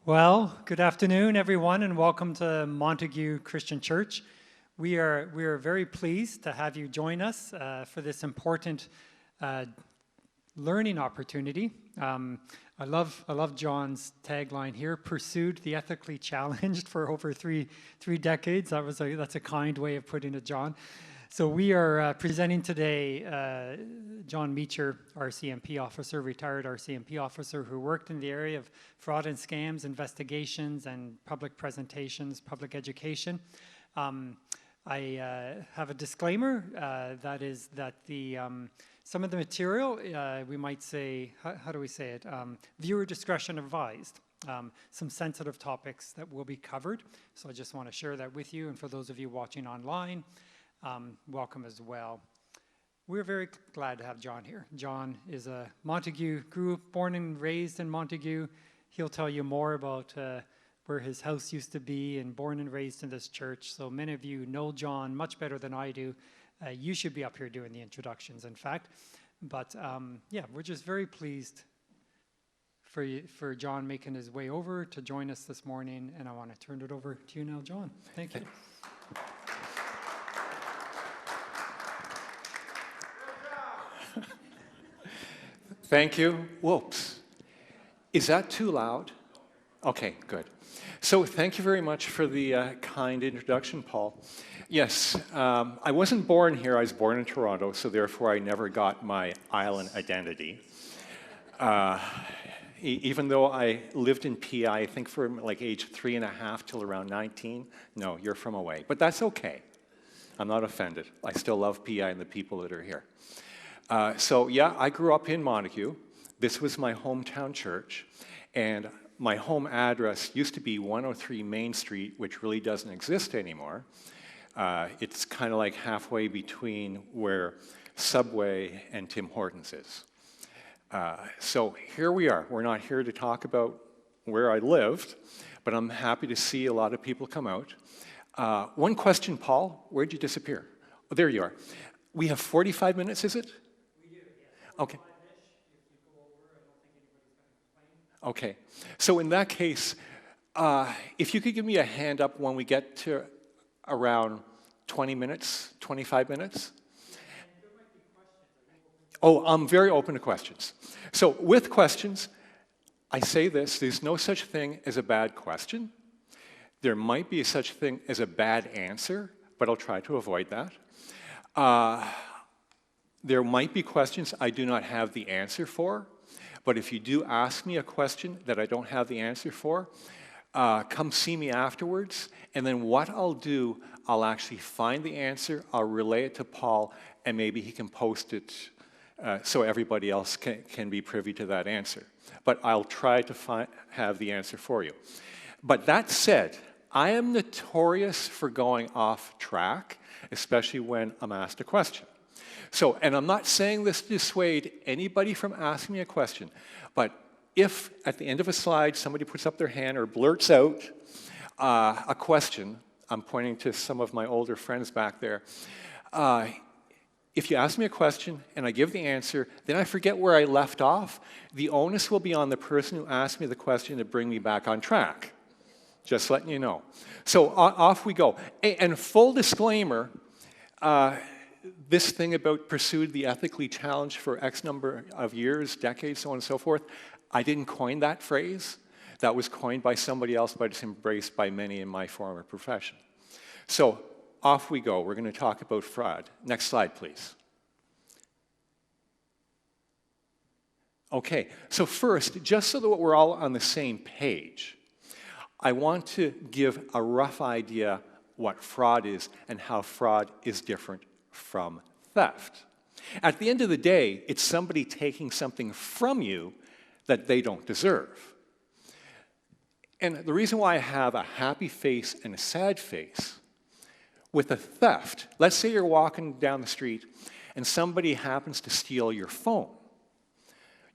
Well, good afternoon, everyone, and welcome to Montague Christian Church. We are very pleased to have you join us for this important learning opportunity. I love John's tagline here: "Pursued the ethically challenged for over three decades." That's a kind way of putting it, John. So we are presenting today John Mecher, RCMP officer, retired RCMP officer who worked in the area of fraud and scams, investigations, and public presentations, public education. I have a disclaimer, that is that the some of the material, we might say, how do we say it? Viewer discretion advised. Some sensitive topics that will be covered. So I just want to share that with you, and for those of you watching online, welcome as well. We're very glad to have John here. John is a Montague, born and raised in Montague. He'll tell you more about where his house used to be, and born and raised in this church. So many of you know John much better than I do. You should be up here doing the introductions, in fact. But yeah, we're just very pleased for John making his way over to join us this morning. And I want to turn it over to you now, John. Thank you. Thank you. Whoops. Is that too loud? Okay, good. So thank you very much for the kind introduction, Paul. Yes, I wasn't born here. I was born in Toronto, so therefore I never got my island identity. Even though I lived in PI, I think from like age 3.5 till around 19. No, you're from away. But that's okay. I'm not offended. I still love PI and the people that are here. So yeah, I grew up in Montague. This was my hometown church, and my home address used to be 103 Main Street, which really doesn't exist anymore. It's kind of like halfway between where Subway and Tim Hortons is. So here we are. We're not here to talk about where I lived, but I'm happy to see a lot of people come out. One question, Paul, where'd you disappear? Oh, there you are. We have 45 minutes, is it? Okay. Okay. So in that case, if you could give me a hand up when we get to around 20 minutes, 25 minutes. Oh, I'm very open to questions. So with questions, I say this: there's no such thing as a bad question. There might be such thing as a bad answer, but I'll try to avoid that. There might be questions I do not have the answer for, but if you do ask me a question that I don't have the answer for, come see me afterwards, and then what I'll do, I'll actually find the answer, I'll relay it to Paul, and maybe he can post it so everybody else can be privy to that answer. But I'll try to have the answer for you. But that said, I am notorious for going off track, especially when I'm asked a question. So, and I'm not saying this to dissuade anybody from asking me a question, but if at the end of a slide somebody puts up their hand or blurts out a question, I'm pointing to some of my older friends back there, if you ask me a question and I give the answer, then I forget where I left off, the onus will be on the person who asked me the question to bring me back on track. Just letting you know. So off we go. And full disclaimer, this thing about pursued the ethically challenged for X number of years, decades, so on and so forth, I didn't coin that phrase. That was coined by somebody else, but it's embraced by many in my former profession. So off we go. We're going to talk about fraud. Next slide, please. Okay, so first, just so that we're all on the same page, I want to give a rough idea what fraud is and how fraud is different from theft. At the end of the day, it's somebody taking something from you that they don't deserve. And the reason why I have a happy face and a sad face, with a theft, let's say you're walking down the street and somebody happens to steal your phone.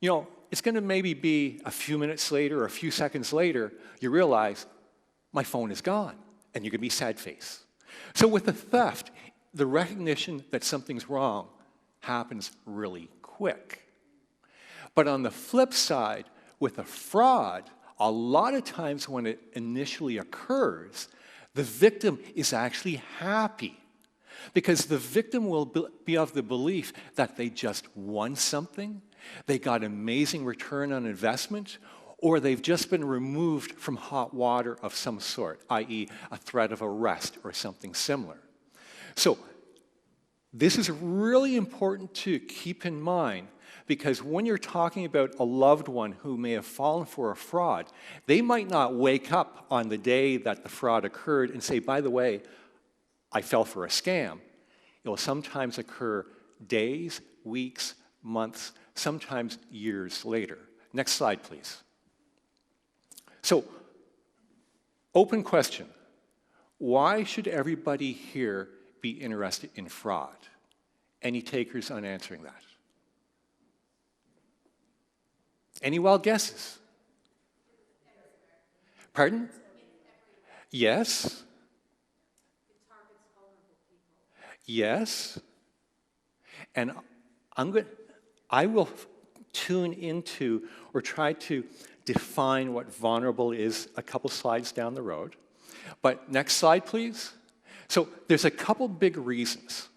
You know, it's going to maybe be a few minutes later or a few seconds later, you realize, my phone is gone, and you're going to be sad face. So with the theft, the recognition that something's wrong happens really quick. But on the flip side, with a fraud, a lot of times when it initially occurs, the victim is actually happy because the victim will be of the belief that they just won something, they got amazing return on investment, or they've just been removed from hot water of some sort, i.e. a threat of arrest or something similar. So this is really important to keep in mind because when you're talking about a loved one who may have fallen for a fraud, they might not wake up on the day that the fraud occurred and say, by the way, I fell for a scam. It will sometimes occur days, weeks, months, sometimes years later. Next slide, please. So, open question. Why should everybody here be interested in fraud? Any takers on answering that? Any wild guesses? Pardon? Yes. Yes. And I will tune into or try to define what vulnerable is a couple slides down the road. But next slide, please. So there's a couple big reasons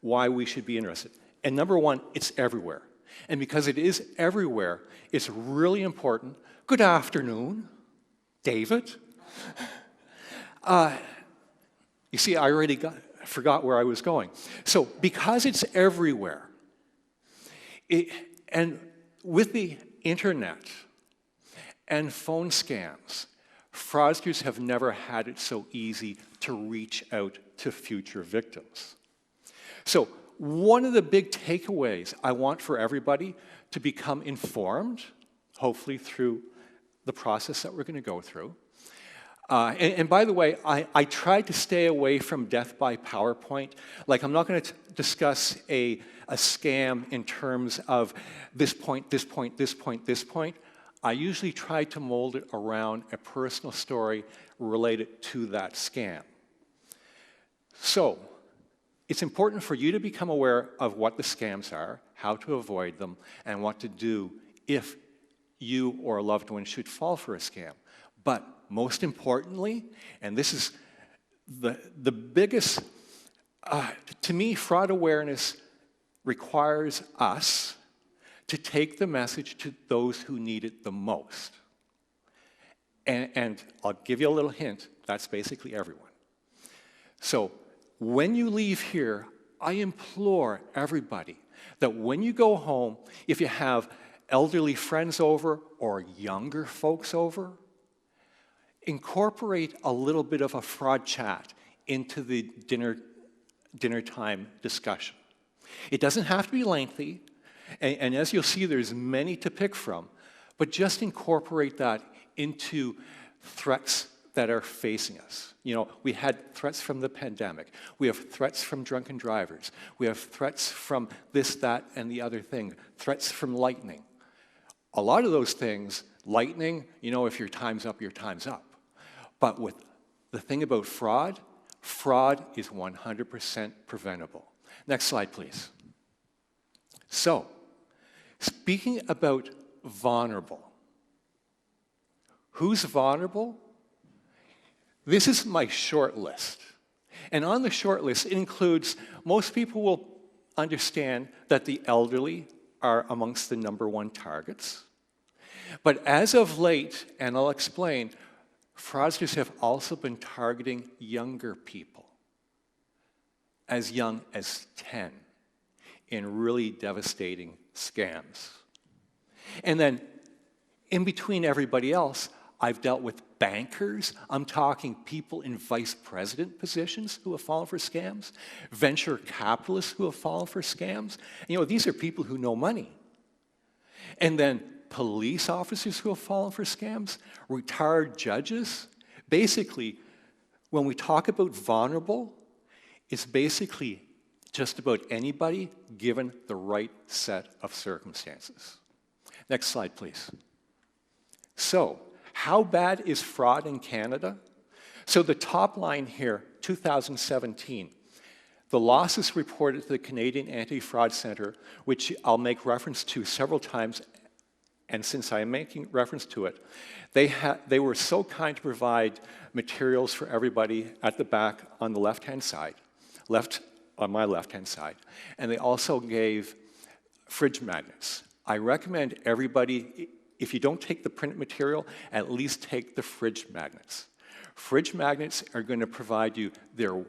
why we should be interested. And number one, it's everywhere. And because it is everywhere, it's really important. Good afternoon, David. You see, I already forgot where I was going. So because it's everywhere, and with the internet and phone scams, fraudsters have never had it so easy to reach out to future victims. So one of the big takeaways I want for everybody to become informed, hopefully through the process that we're going to go through. And by the way, I tried to stay away from death by PowerPoint. Like, I'm not going to discuss a scam in terms of this point, this point, this point, this point. I usually try to mold it around a personal story related to that scam. So, it's important for you to become aware of what the scams are, how to avoid them, and what to do if you or a loved one should fall for a scam. But most importantly, and this is the biggest, to me, fraud awareness requires us to take the message to those who need it the most. And I'll give you a little hint, that's basically everyone. So when you leave here, I implore everybody that when you go home, if you have elderly friends over or younger folks over, incorporate a little bit of a fraud chat into the dinner time discussion. It doesn't have to be lengthy, and as you'll see, there's many to pick from, but just incorporate that into threats that are facing us. You know, we had threats from the pandemic. We have threats from drunken drivers. We have threats from this, that, and the other thing. Threats from lightning. A lot of those things, lightning, you know, if your time's up, your time's up. But with the thing about fraud, fraud is 100% preventable. Next slide, please. So, speaking about vulnerable, who's vulnerable? This is my short list. And on the short list, it includes, most people will understand that the elderly are amongst the #1 targets. But as of late, and I'll explain, fraudsters have also been targeting younger people, as young as 10, in really devastating scams. And then, in between everybody else, I've dealt with bankers. I'm talking people in vice president positions who have fallen for scams, venture capitalists who have fallen for scams. You know, these are people who know money. And then police officers who have fallen for scams, retired judges. Basically, when we talk about vulnerable, it's basically just about anybody given the right set of circumstances. Next slide, please. So, how bad is fraud in Canada? So the top line here, 2017, the losses reported to the Canadian Anti-Fraud Centre, which I'll make reference to several times and since I'm making reference to it, they were so kind to provide materials for everybody at the back on the left-hand side, on my left-hand side, and they also gave fridge magnets. I recommend everybody, if you don't take the print material, at least take the fridge magnets. Fridge magnets are going to provide you their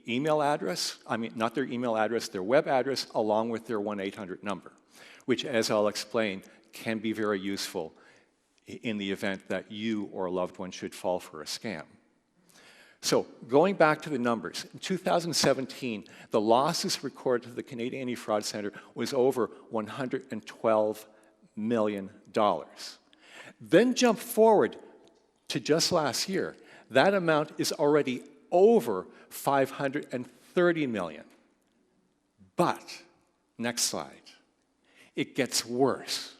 email address, not their email address, their web address, along with their 1-800 number, which, as I'll explain, can be very useful in the event that you or a loved one should fall for a scam. So, going back to the numbers, in 2017, the losses recorded to the Canadian Anti-Fraud Centre was over $112 million. Then jump forward to just last year. That amount is already over $530 million. But, next slide, it gets worse.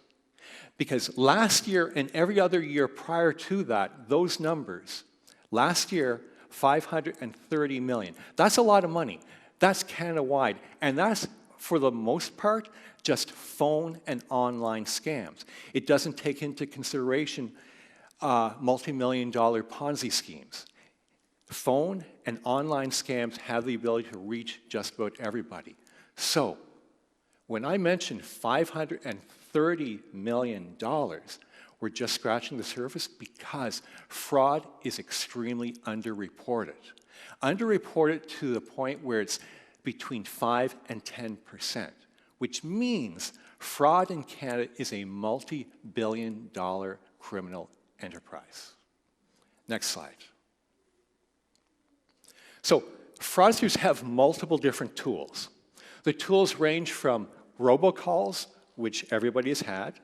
Because last year and every other year prior to that, those numbers, last year, $530 million. That's a lot of money. That's Canada-wide. And that's, for the most part, just phone and online scams. It doesn't take into consideration multi-million-dollar Ponzi schemes. Phone and online scams have the ability to reach just about everybody. So, when I mentioned $530 million, we're just scratching the surface because fraud is extremely underreported. Underreported to the point where it's between 5 and 10%, which means fraud in Canada is a multi-billion-dollar criminal enterprise. Next slide. So, fraudsters have multiple different tools. The tools range from robocalls, which everybody has had.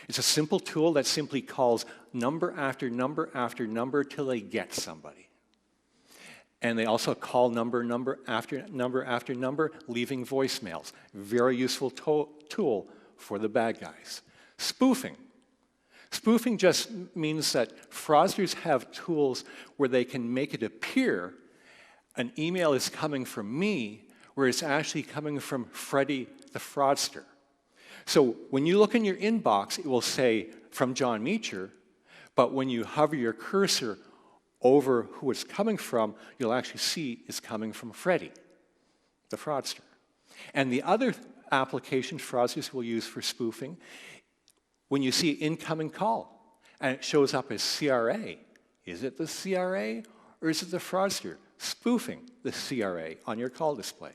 It's a simple tool that simply calls number after number after number till they get somebody. And they also call number after number, leaving voicemails. Very useful tool for the bad guys. Spoofing. Spoofing just means that fraudsters have tools where they can make it appear an email is coming from me, where it's actually coming from Freddie the fraudster. So when you look in your inbox, it will say, from John Mecher, but when you hover your cursor over who it's coming from, you'll actually see it's coming from Freddie, the fraudster. And the other application fraudsters will use for spoofing, when you see incoming call, and it shows up as CRA, is it the CRA or is it the fraudster spoofing the CRA on your call display?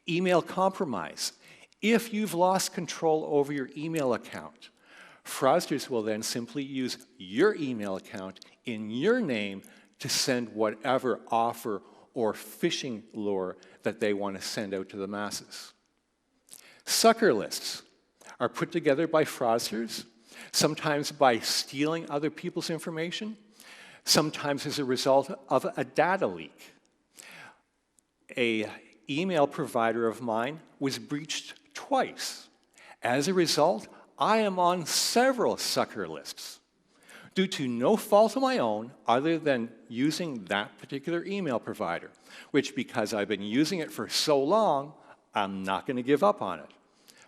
Email compromise. If you've lost control over your email account, fraudsters will then simply use your email account in your name to send whatever offer or phishing lure that they want to send out to the masses. Sucker lists are put together by fraudsters, sometimes by stealing other people's information, sometimes as a result of a data leak. An email provider of mine was breached twice. As a result, I am on several sucker lists due to no fault of my own other than using that particular email provider, which, because I've been using it for so long, I'm not going to give up on it.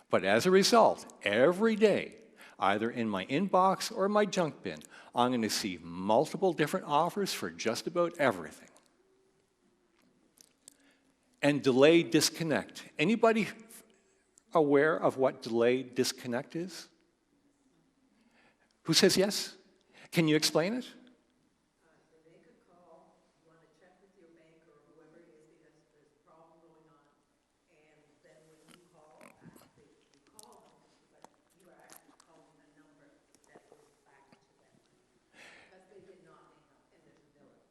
But as a result, every day, either in my inbox or my junk bin, I'm going to see multiple different offers for just about everything. And delay disconnect. Anybody aware of what delay disconnect is? Who says yes? Can you explain it? They make a call, you want to check with your bank or whoever it is because there's a problem going on, and then when you call, you call them, but you are actually calling a number that goes back to them because they did not make up eligibility.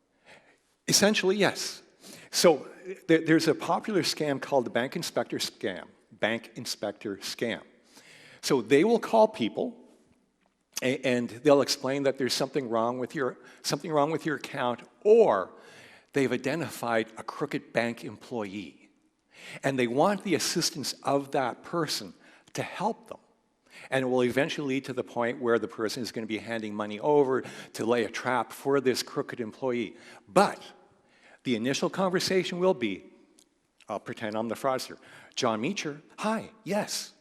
Essentially, yes. So there's a popular scam called the bank inspector scam. Bank inspector scam. So they will call people, and they'll explain that there's something wrong with your account, or they've identified a crooked bank employee, and they want the assistance of that person to help them. And it will eventually lead to the point where the person is going to be handing money over to lay a trap for this crooked employee. But the initial conversation will be, I'll pretend I'm the fraudster. John Mecher, hi, yes.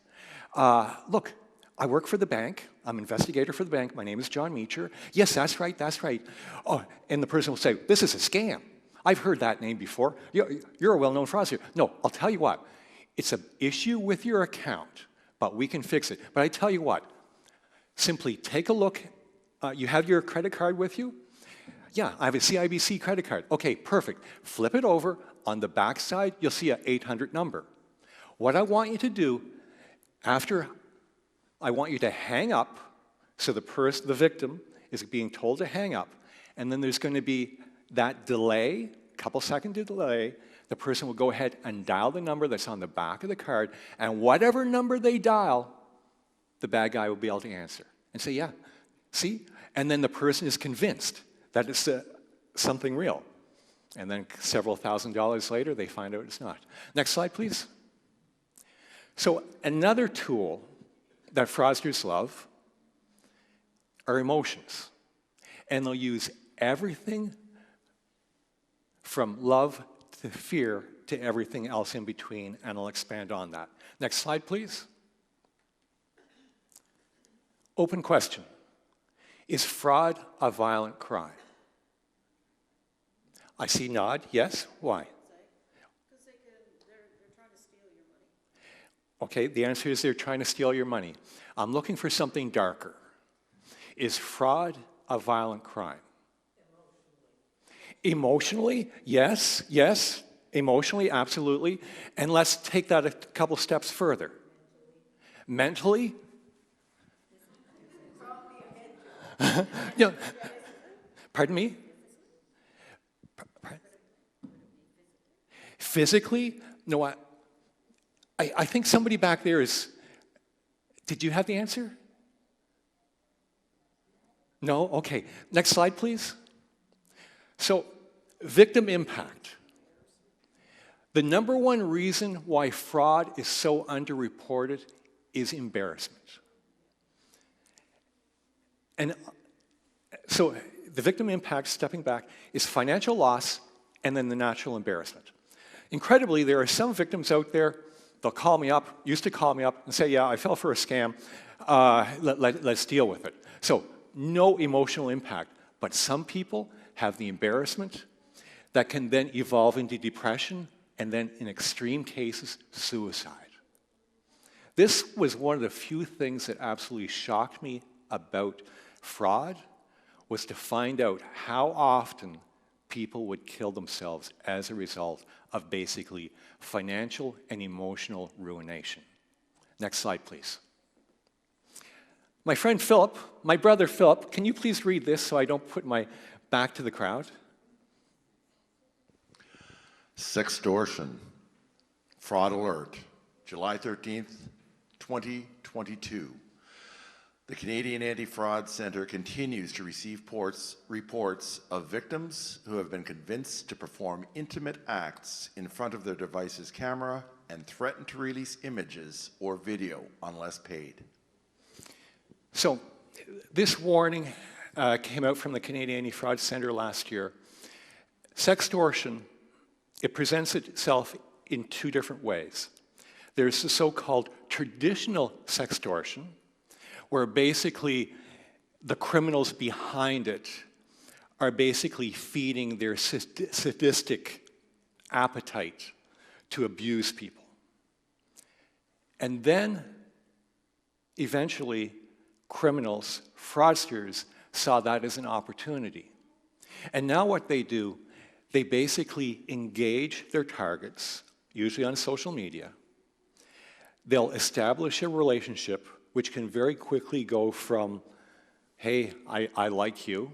Look, I work for the bank. I'm an investigator for the bank. My name is John Mecher. Yes, that's right, that's right. Oh, and the person will say, this is a scam. I've heard that name before. You're a well-known fraudster. No, I'll tell you what. It's an issue with your account, but we can fix it. But I tell you what, simply take a look. You have your credit card with you? Yeah, I have a CIBC credit card. Okay, perfect. Flip it over. On the back side, you'll see an 800 number. What I want you to do, I want you to hang up, so the victim is being told to hang up, and then there's going to be that delay, couple-second delay. The person will go ahead and dial the number that's on the back of the card, and whatever number they dial, the bad guy will be able to answer and say, yeah, see? And then the person is convinced that it's something real. And then several $1,000s later, they find out it's not. Next slide, please. So another tool that fraudsters love are emotions. And they'll use everything from love to fear to everything else in between, and I'll expand on that. Next slide, please. Open question. Is fraud a violent crime? I see nod. Yes. Why? Because they're trying to steal your money. Okay, the answer is they're trying to steal your money. I'm looking for something darker. Is fraud a violent crime? Emotionally? Yes, yes. Emotionally, absolutely. And let's take that a couple steps further. Mentally? No. Pardon me? Physically? No, I think somebody back there is... Did you have the answer? No? Okay. Next slide, please. So, victim impact. The number one reason why fraud is so underreported is embarrassment. And so, the victim impact, stepping back, is financial loss and then the natural embarrassment. Incredibly, there are some victims out there, they'll call me up, used to call me up and say, yeah, I fell for a scam, let's deal with it. So, no emotional impact, but some people have the embarrassment that can then evolve into depression and then, in extreme cases, suicide. This was one of the few things that absolutely shocked me about fraud, was to find out how often people would kill themselves as a result of basically financial and emotional ruination. Next slide, please. My friend Philip, my brother Philip, can you please read this so I don't put my back to the crowd? Sextortion. Fraud alert. July 13th, 2022. The Canadian Anti-Fraud Centre continues to receive reports of victims who have been convinced to perform intimate acts in front of their device's camera and threaten to release images or video unless paid. So, this warning came out from the Canadian Anti-Fraud Centre last year. Sextortion, it presents itself in two different ways. There's the so-called traditional sextortion, where basically the criminals behind it are basically feeding their sadistic appetite to abuse people. And then, eventually, criminals, fraudsters, saw that as an opportunity. And now what they do, they basically engage their targets, usually on social media. They'll establish a relationship which can very quickly go from, hey, I like you,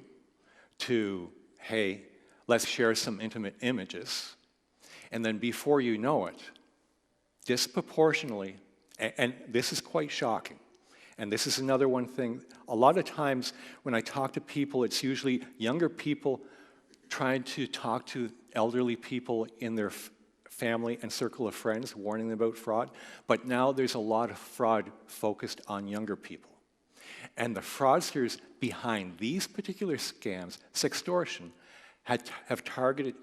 to, hey, let's share some intimate images. And then before you know it, disproportionately, and this is quite shocking, and this is another one thing, a lot of times when I talk to people, it's usually younger people trying to talk to elderly people in their family and circle of friends, warning them about fraud. But now there's a lot of fraud focused on younger people. And the fraudsters behind these particular scams, sextortion, have targeted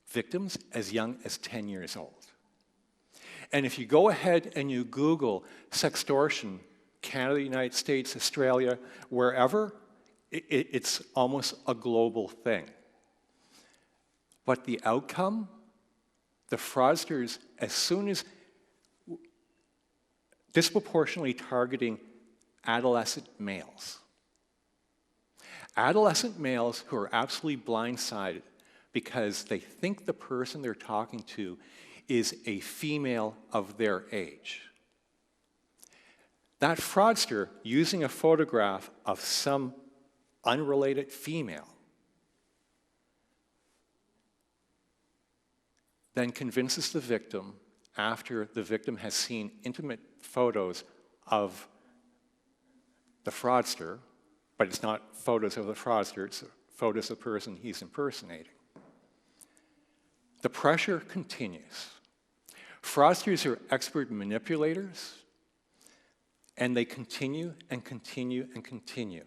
victims as young as 10 years old. And if you go ahead and you Google sextortion Canada, United States, Australia, wherever, it's almost a global thing. But the outcome, the fraudsters, as soon as disproportionately targeting adolescent males. Adolescent males who are absolutely blindsided because they think the person they're talking to is a female of their age. That fraudster, using a photograph of some unrelated female, then convinces the victim, after the victim has seen intimate photos of the fraudster, but it's not photos of the fraudster, it's photos of the person he's impersonating. The pressure continues. Fraudsters are expert manipulators, and they continue and continue and continue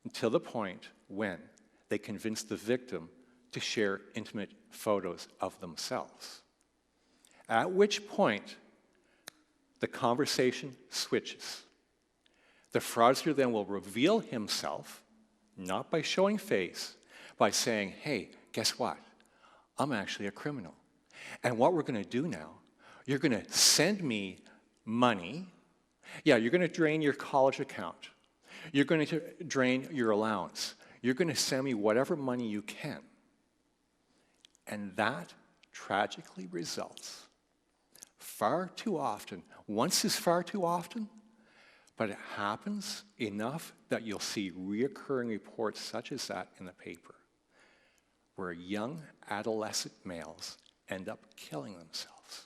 until the point when they convince the victim to share intimate photos of themselves. At which point, the conversation switches. The fraudster then will reveal himself, not by showing face, by saying, hey, guess what? I'm actually a criminal. And what we're going to do now, you're going to send me money. Yeah, you're going to drain your college account. You're going to drain your allowance. You're going to send me whatever money you can. And that tragically results far too often. Once is far too often, but it happens enough that you'll see reoccurring reports such as that in the paper, where young adolescent males end up killing themselves.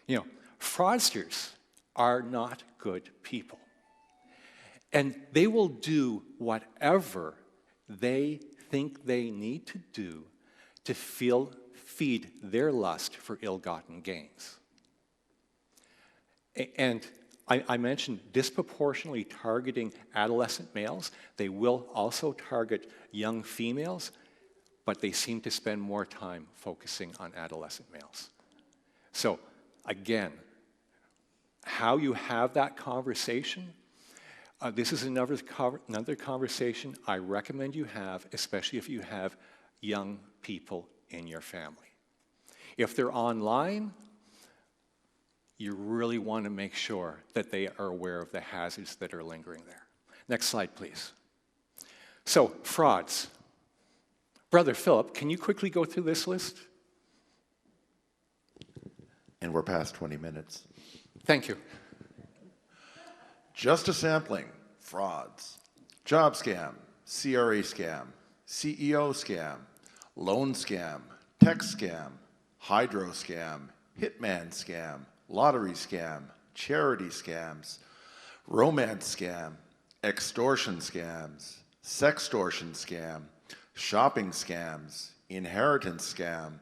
You know, fraudsters are not good people. And they will do whatever they think they need to do to feed their lust for ill-gotten gains. And I mentioned disproportionately targeting adolescent males. They will also target young females, but they seem to spend more time focusing on adolescent males. So, again, how you have that conversation, this is another conversation I recommend you have, especially if you have young people in your family. If they're online, you really want to make sure that they are aware of the hazards that are lingering there. Next slide, please. So, frauds. Brother Philip, can you quickly go through this list? And we're past 20 minutes. Thank you. Just a sampling: frauds, job scam, CRA scam, CEO scam, loan scam, text scam, hydro scam, hitman scam, lottery scam, charity scams, romance scam, extortion scams, sextortion scam, shopping scams, inheritance scam,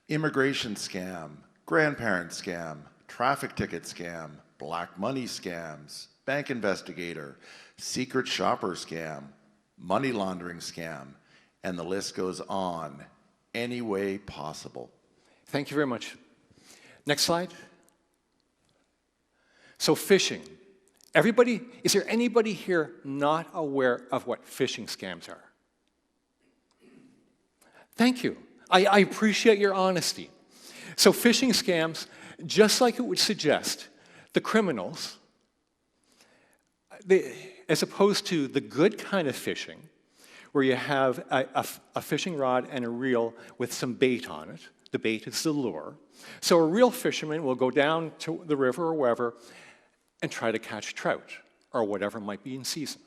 immigration scam, grandparent scam, traffic ticket scam, black money scams, bank investigator, secret shopper scam, money laundering scam, and the list goes on any way possible. Thank you very much. Next slide. So, phishing. Everybody, is there anybody here not aware of what phishing scams are? Thank you. I appreciate your honesty. So, phishing scams, just like it would suggest, the criminals, as opposed to the good kind of phishing, where you have a fishing rod and a reel with some bait on it. The bait is the lure. So a real fisherman will go down to the river or wherever and try to catch trout or whatever might be in season.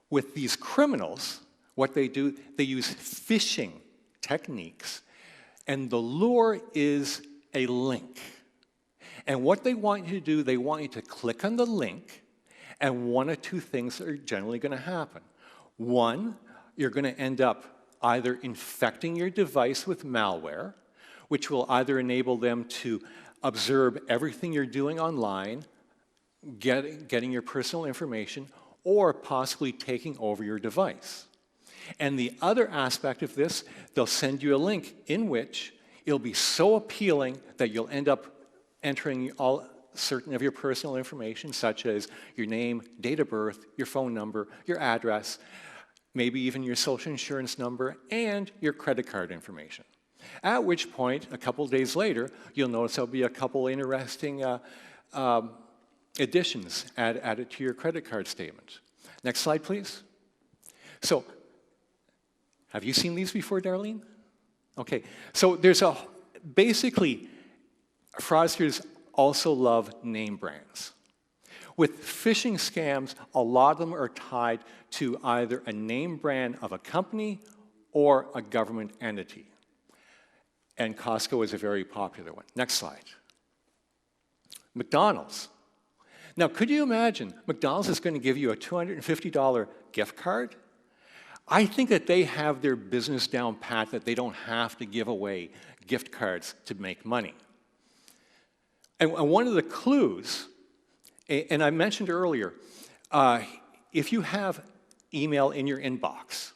With these criminals, what they do, they use phishing techniques, and the lure is a link. And what they want you to do, they want you to click on the link, and one of two things are generally going to happen. One, you're going to end up either infecting your device with malware, which will either enable them to observe everything you're doing online, getting your personal information, or possibly taking over your device. And the other aspect of this, they'll send you a link in which it'll be so appealing that you'll end up entering all certain of your personal information, such as your name, date of birth, your phone number, your address, maybe even your social insurance number, and your credit card information. At which point, a couple days later, you'll notice there'll be a couple interesting additions added to your credit card statement. Next slide, please. So, have you seen these before, Darlene? Okay, so basically, fraudsters also love name brands. With phishing scams, a lot of them are tied to either a name brand of a company or a government entity. And Costco is a very popular one. Next slide. McDonald's. Now, could you imagine McDonald's is going to give you a $250 gift card? I think that they have their business down pat, that they don't have to give away gift cards to make money. And one of the clues, and I mentioned earlier, if you have email in your inbox,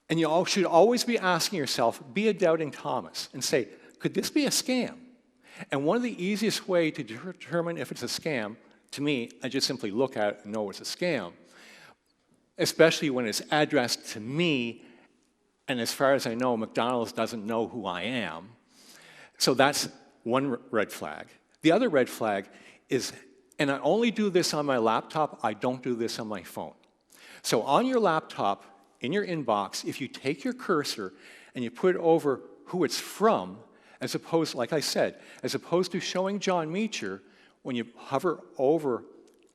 and you should always be asking yourself, be a doubting Thomas, and say, could this be a scam? And one of the easiest way to determine if it's a scam, to me, I just simply look at it and know it's a scam, especially when it's addressed to me, and as far as I know, McDonald's doesn't know who I am. So that's one red flag. The other red flag is, and I only do this on my laptop, I don't do this on my phone. So on your laptop, in your inbox, if you take your cursor and you put it over who it's from, as opposed, like I said, as opposed to showing John Mecher, when you hover over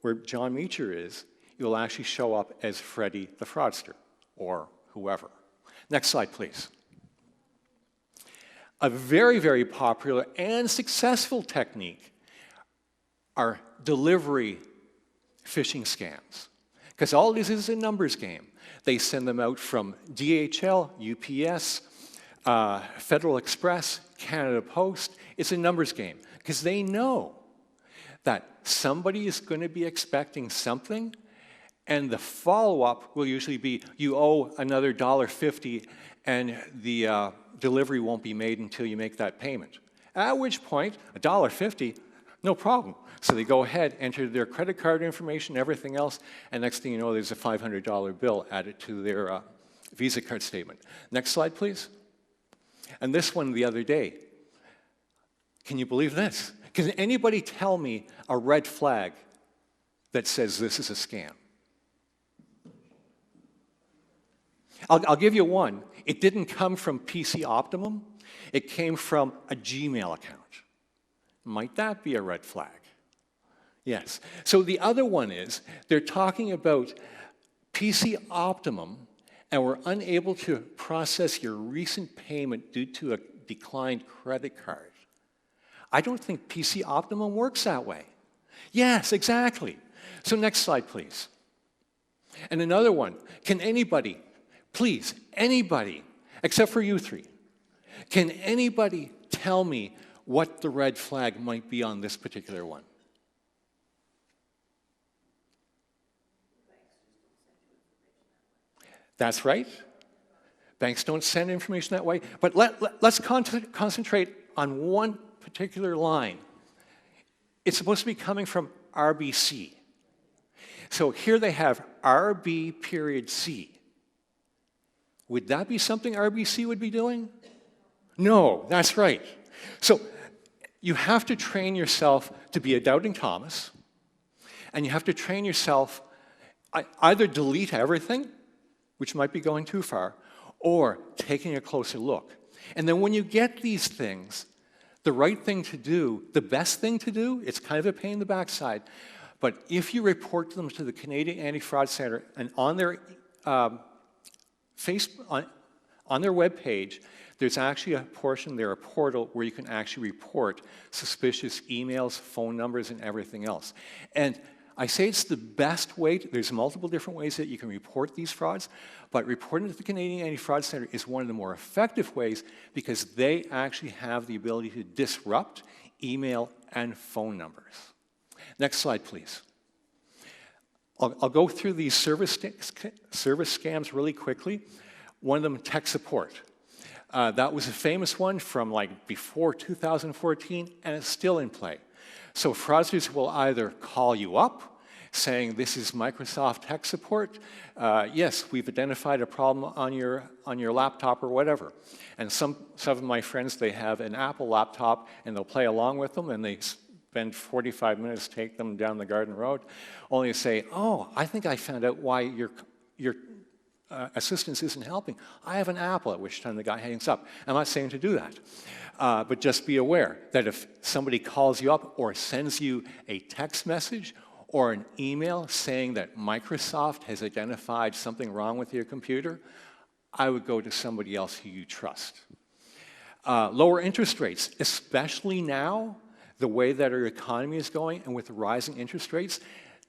where John Mecher is, you'll actually show up as Freddy the fraudster, or whoever. Next slide, please. A very, very popular and successful technique are delivery phishing scams. Because all this is a numbers game. They send them out from DHL, UPS, Federal Express, Canada Post. It's a numbers game. Because they know that somebody is going to be expecting something, and the follow-up will usually be, you owe another $1.50, and the delivery won't be made until you make that payment. At which point, $1.50, no problem. So they go ahead, enter their credit card information, everything else, and next thing you know, there's a $500 bill added to their Visa card statement. Next slide, please. And this one the other day. Can you believe this? Can anybody tell me a red flag that says this is a scam? I'll give you one. It didn't come from PC Optimum. It came from a Gmail account. Might that be a red flag? Yes. So the other one is, they're talking about PC Optimum, and we're unable to process your recent payment due to a declined credit card. I don't think PC Optimum works that way. Yes, exactly. So next slide, please. And another one. Can anybody, please, anybody, except for you three, can anybody tell me what the red flag might be on this particular one? That's right. Banks don't send information that way. But let's concentrate on one particular line. It's supposed to be coming from RBC. So here they have RB.C. Would that be something RBC would be doing? No, that's right. So you have to train yourself to be a doubting Thomas, and you have to train yourself either delete everything, which might be going too far, or taking a closer look. And then when you get these things, the right thing to do, the best thing to do, it's kind of a pain in the backside, but if you report them to the Canadian Anti-Fraud Centre, and on their on their webpage, there's actually a portion there, a portal, where you can actually report suspicious emails, phone numbers, and everything else. And I say it's the best way. There's multiple different ways that you can report these frauds, but reporting to the Canadian Anti-Fraud Centre is one of the more effective ways because they actually have the ability to disrupt email and phone numbers. Next slide, please. I'll go through these service scams really quickly. One of them, tech support. That was a famous one from like before 2014, and it's still in play. So fraudsters will either call you up saying, this is Microsoft tech support. Yes, we've identified a problem on your laptop or whatever. And some of my friends, they have an Apple laptop and they'll play along with them and they spend 45 minutes, take them down the garden road, only to say, oh, I think I found out why your assistance isn't helping. I have an Apple, at which time the guy hangs up. I'm not saying to do that. But just be aware that if somebody calls you up or sends you a text message or an email saying that Microsoft has identified something wrong with your computer, I would go to somebody else who you trust. Lower interest rates, especially now, the way that our economy is going and with the rising interest rates,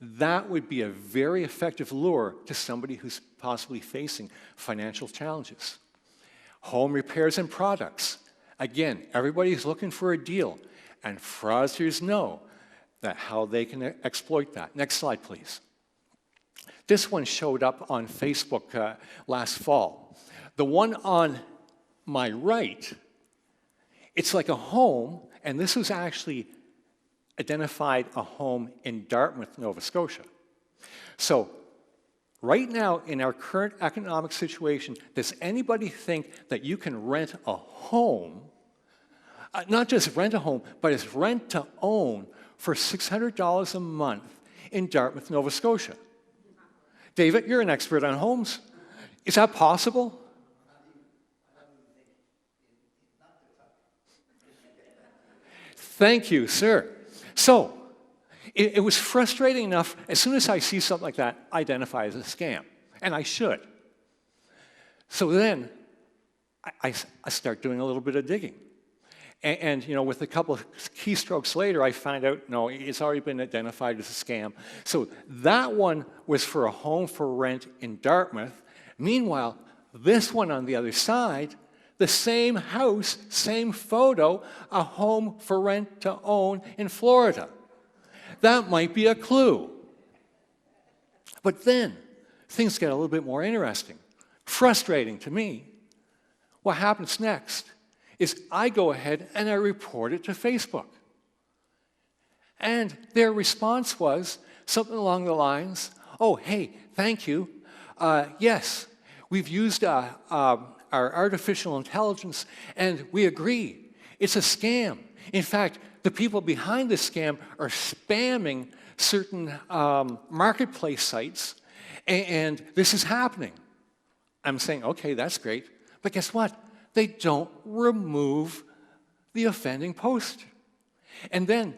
that would be a very effective lure to somebody who's possibly facing financial challenges. Home repairs and products. Again, everybody's looking for a deal, and fraudsters know that how they can exploit that. Next slide, please. This one showed up on Facebook last fall. The one on my right, it's like a home, and this was actually identified a home in Dartmouth, Nova Scotia. So right now, in our current economic situation, does anybody think that you can rent a home, not just rent a home, but it's rent to own for $600 a month in Dartmouth, Nova Scotia? David, you're an expert on homes. Is that possible? Thank you, sir. So, it was frustrating enough, as soon as I see something like that, identify as a scam. And I should. So then, I start doing a little bit of digging. And you know, with a couple of keystrokes later, I find out, no, it's already been identified as a scam. So that one was for a home for rent in Dartmouth. Meanwhile, this one on the other side, the same house, same photo, a home for rent to own in Florida. That might be a clue. But then, things get a little bit more interesting. Frustrating to me. What happens next is I go ahead and I report it to Facebook. And their response was something along the lines, oh, hey, thank you. Yes, we've used our artificial intelligence, and we agree. It's a scam. In fact, the people behind this scam are spamming certain marketplace sites, and this is happening. I'm saying, okay, that's great. But guess what? They don't remove the offending post. And then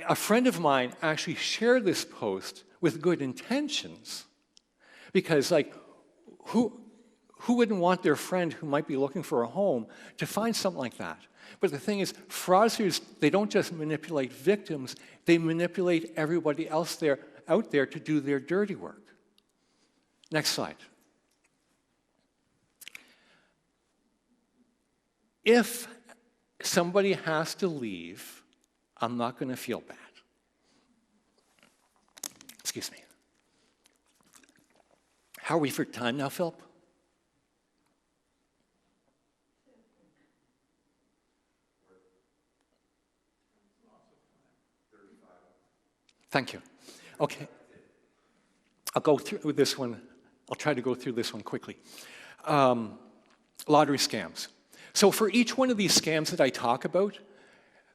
a friend of mine actually shared this post with good intentions, because, like, who wouldn't want their friend who might be looking for a home to find something like that? But the thing is, fraudsters, they don't just manipulate victims, they manipulate everybody else out there to do their dirty work. Next slide. If somebody has to leave, I'm not going to feel bad. Excuse me. How are we for time now, Philip? Thank you. Okay. I'll go through this one. I'll try to go through this one quickly. Lottery scams. So for each one of these scams that I talk about,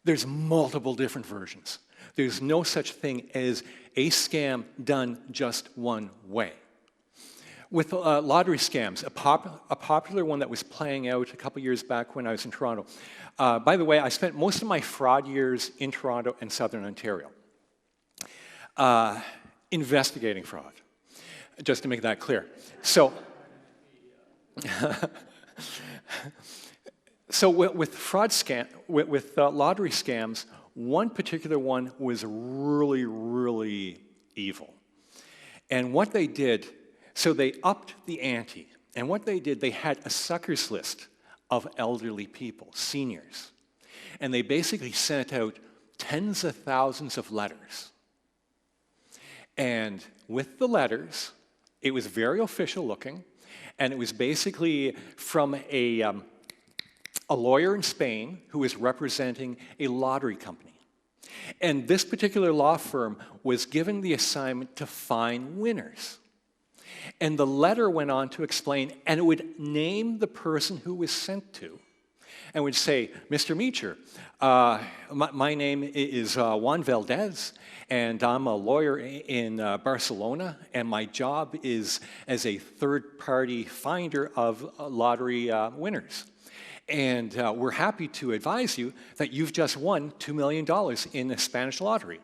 there's multiple different versions. There's no such thing as a scam done just one way. With lottery scams, a popular one that was playing out a couple years back when I was in Toronto. By the way, I spent most of my fraud years in Toronto and Southern Ontario investigating fraud, just to make that clear. So, with fraud scam, with lottery scams, one particular one was really, really evil. And what they did, so they upped the ante. And what they did, they had a suckers list of elderly people, seniors. And they basically sent out tens of thousands of letters. And with the letters, it was very official looking, and it was basically from a lawyer in Spain who was representing a lottery company. And this particular law firm was given the assignment to find winners. And the letter went on to explain, and it would name the person who was sent to, and would say, Mr. Mecher, my name is Juan Valdez, and I'm a lawyer in Barcelona, and my job is as a third-party finder of lottery winners. And we're happy to advise you that you've just won $2 million in the Spanish lottery.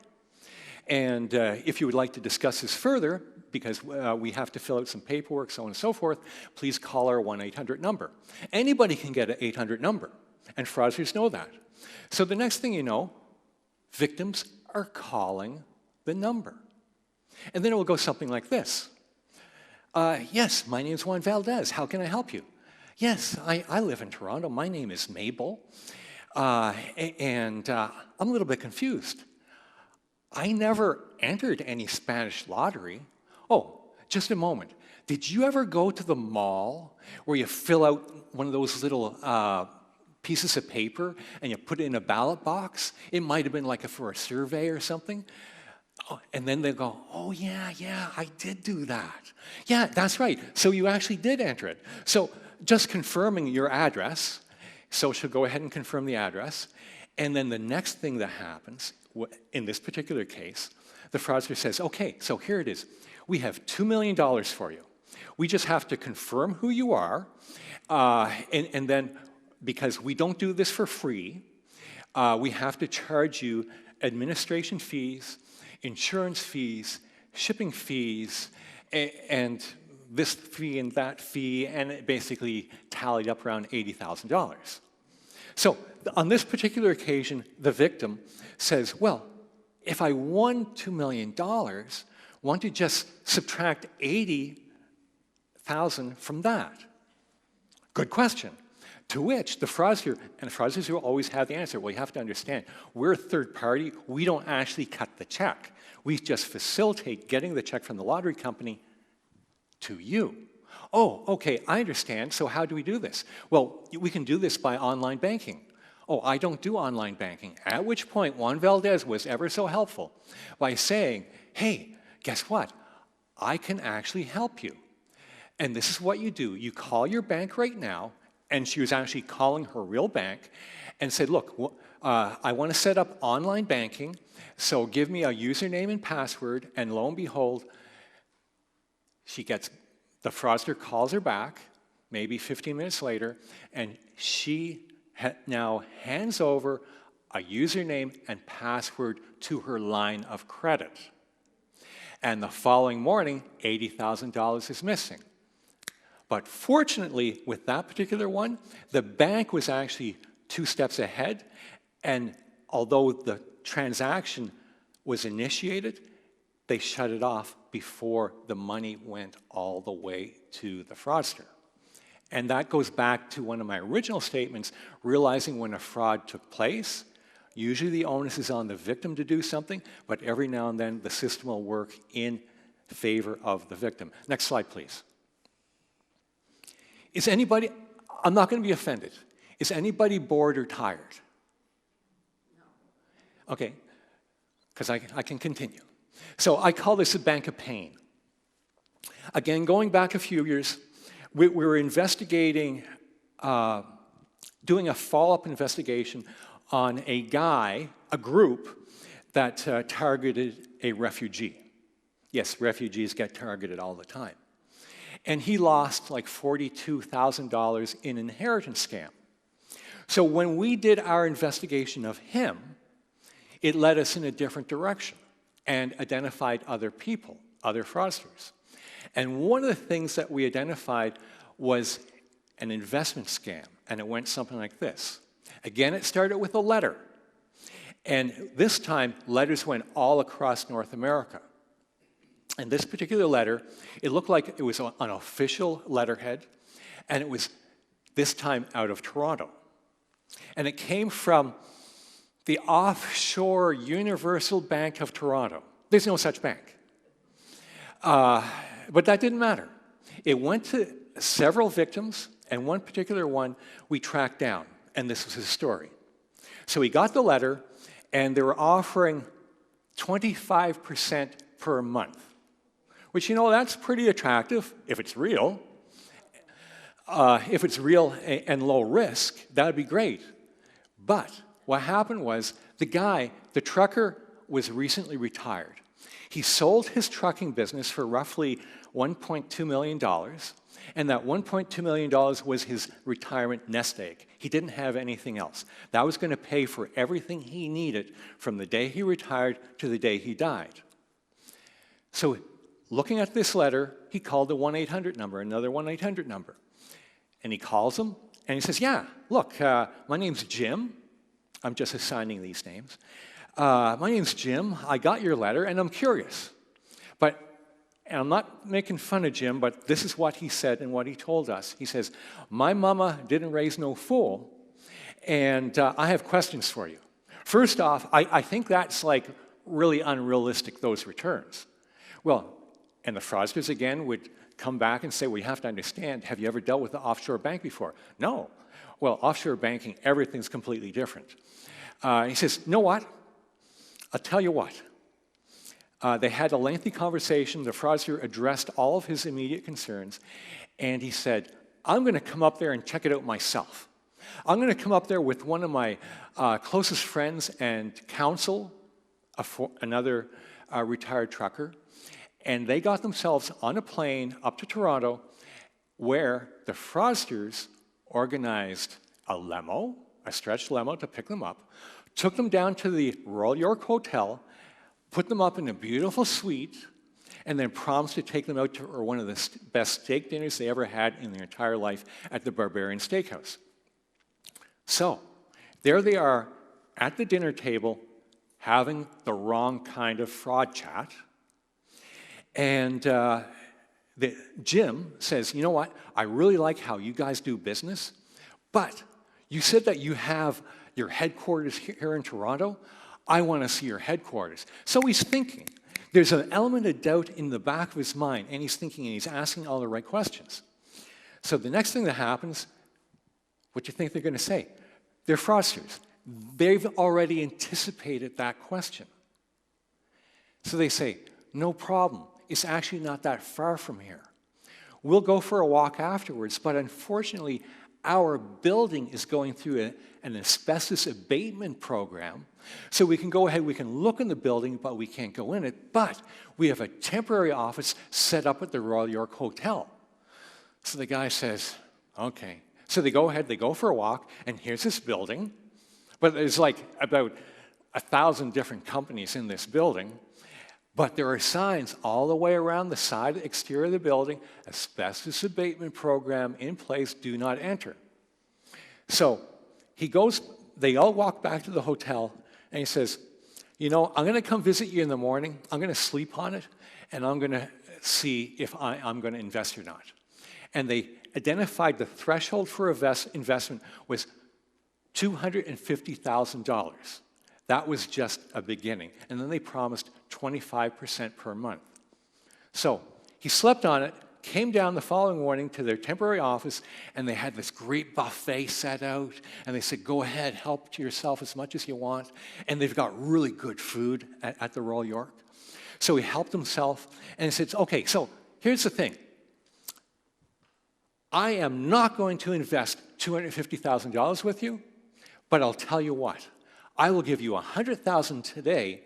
And if you would like to discuss this further, because we have to fill out some paperwork, so on and so forth, please call our 1-800 number. Anybody can get an 800 number, and fraudsters know that. So the next thing you know, victims are calling the number. And then it will go something like this. Yes, my name is Juan Valdez. How can I help you? Yes, I live in Toronto. My name is Mabel. And I'm a little bit confused. I never entered any Spanish lottery. Oh, just a moment. Did you ever go to the mall where you fill out one of those little pieces of paper and you put it in a ballot box? It might have been like for a survey or something. Oh, and then they go, oh yeah, I did do that. Yeah, that's right. So you actually did enter it. So just confirming your address. So she'll go ahead and confirm the address. And then the next thing that happens, in this particular case, the fraudster says, okay, so here it is. We have $2 million for you. We just have to confirm who you are. And then, because we don't do this for free, we have to charge you administration fees, insurance fees, shipping fees, and this fee and that fee, and it basically tallied up around $80,000. So on this particular occasion, the victim says, well, if I won $2 million, why don't you just subtract $80,000 from that? Good question. To which the fraudster, and the fraudsters will always have the answer. Well, you have to understand, we're a third party. We don't actually cut the check. We just facilitate getting the check from the lottery company to you. Oh, okay, I understand. So how do we do this? Well, we can do this by online banking. Oh, I don't do online banking. At which point, Juan Valdez was ever so helpful by saying, hey, guess what? I can actually help you. And this is what you do. You call your bank right now, and she was actually calling her real bank and said, look, I want to set up online banking, so give me a username and password, and lo and behold, the fraudster calls her back, maybe 15 minutes later, and she now hands over a username and password to her line of credit. And the following morning, $80,000 is missing. But fortunately, with that particular one, the bank was actually 2 steps ahead, and although the transaction was initiated, they shut it off before the money went all the way to the fraudster. And that goes back to one of my original statements, realizing when a fraud took place, usually the onus is on the victim to do something, but every now and then the system will work in favor of the victim. Next slide, please. Is anybody, I'm not going to be offended, is anybody bored or tired? No. Okay, because I can continue. So I call this a bank of pain. Again, going back a few years, we were investigating, doing a follow-up investigation on a group that targeted a refugee. Yes, refugees get targeted all the time. And he lost like $42,000 in inheritance scam. So when we did our investigation of him, it led us in a different direction and identified other people, other fraudsters. And one of the things that we identified was an investment scam, and it went something like this. Again, it started with a letter. And this time, letters went all across North America. And this particular letter, it looked like it was an official letterhead, and it was this time out of Toronto. And it came from the offshore Universal Bank of Toronto. There's no such bank. But that didn't matter. It went to several victims, and one particular one we tracked down, and this was his story. So he got the letter, and they were offering 25% per month, which, that's pretty attractive if it's real. If it's real and low risk, that would be great. But what happened was the trucker was recently retired. He sold his trucking business for roughly $1.2 million, and that $1.2 million was his retirement nest egg. He didn't have anything else. That was going to pay for everything he needed from the day he retired to the day he died. So looking at this letter, he called the 1-800 number, another 1-800 number. And he calls them, and he says, yeah, look, my name's Jim. I'm just assigning these names. My name's Jim. I got your letter, and I'm curious. And I'm not making fun of Jim, but this is what he said and what he told us. He says, my mama didn't raise no fool, and I have questions for you. First off, I think that's like really unrealistic, those returns. Well, and the fraudsters again would come back and say, well, you have to understand, have you ever dealt with an offshore bank before? No. Well, offshore banking, everything's completely different. He says, you know what? I'll tell you what. They had a lengthy conversation. The fraudster addressed all of his immediate concerns, and he said, I'm going to come up there and check it out myself. I'm going to come up there with one of my closest friends and counsel, another retired trucker, and they got themselves on a plane up to Toronto, where the fraudsters organized a limo, a stretched limo to pick them up, took them down to the Royal York Hotel, put them up in a beautiful suite, and then promised to take them out to one of the best steak dinners they ever had in their entire life at the Barbarian Steakhouse. So, there they are at the dinner table having the wrong kind of fraud chat. And Jim says, you know what, I really like how you guys do business, but you said that you have your headquarters here in Toronto. I want to see your headquarters. So he's thinking. There's an element of doubt in the back of his mind, and he's thinking and he's asking all the right questions. So the next thing that happens, what do you think they're going to say? They're fraudsters. They've already anticipated that question. So they say, no problem. It's actually not that far from here. We'll go for a walk afterwards, but unfortunately, our building is going through an asbestos abatement program, so we can go ahead, we can look in the building, but we can't go in it, but we have a temporary office set up at the Royal York Hotel. So the guy says, okay. So they go ahead, they go for a walk, and here's this building, but there's like about 1,000 different companies in this building, but there are signs all the way around the side exterior of the building, asbestos abatement program in place, do not enter. So they all walk back to the hotel, and he says, you know, I'm going to come visit you in the morning, I'm going to sleep on it, and I'm going to see if I'm going to invest or not. And they identified the threshold for investment was $250,000. That was just a beginning. And then they promised 25% per month. So he slept on it, came down the following morning to their temporary office, and they had this great buffet set out, and they said, go ahead, help to yourself as much as you want. And they've got really good food at the Royal York. So he helped himself, and he said, okay, so here's the thing. I am not going to invest $250,000 with you, but I'll tell you what. I will give you $100,000 today,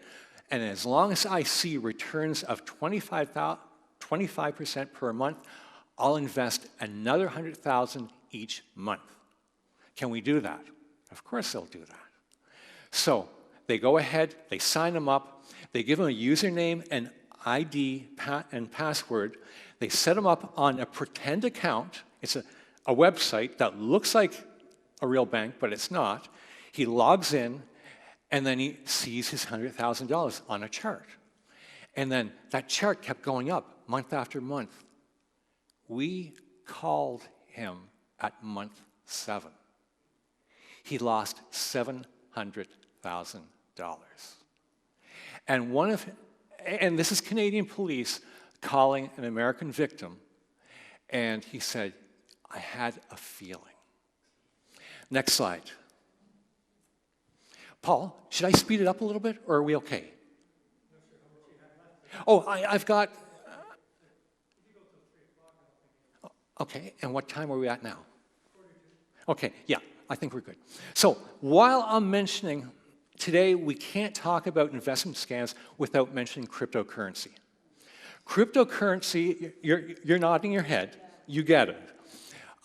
and as long as I see returns of 25% per month, I'll invest another $100,000 each month. Can we do that? Of course they'll do that. So they go ahead, they sign them up, they give them a username and ID and password. They set them up on a pretend account. It's a website that looks like a real bank, but it's not. He logs in, and then he sees his $100,000 on a chart. And then that chart kept going up month after month. We called him at month 7. He lost $700,000. And this is Canadian police calling an American victim, and he said, I had a feeling. Next slide. Paul, should I speed it up a little bit, or are we okay? Oh, I've got... Okay, and what time are we at now? Okay, yeah, I think we're good. So while I'm mentioning, today we can't talk about investment scams without mentioning cryptocurrency. Cryptocurrency, you're nodding your head, you get it.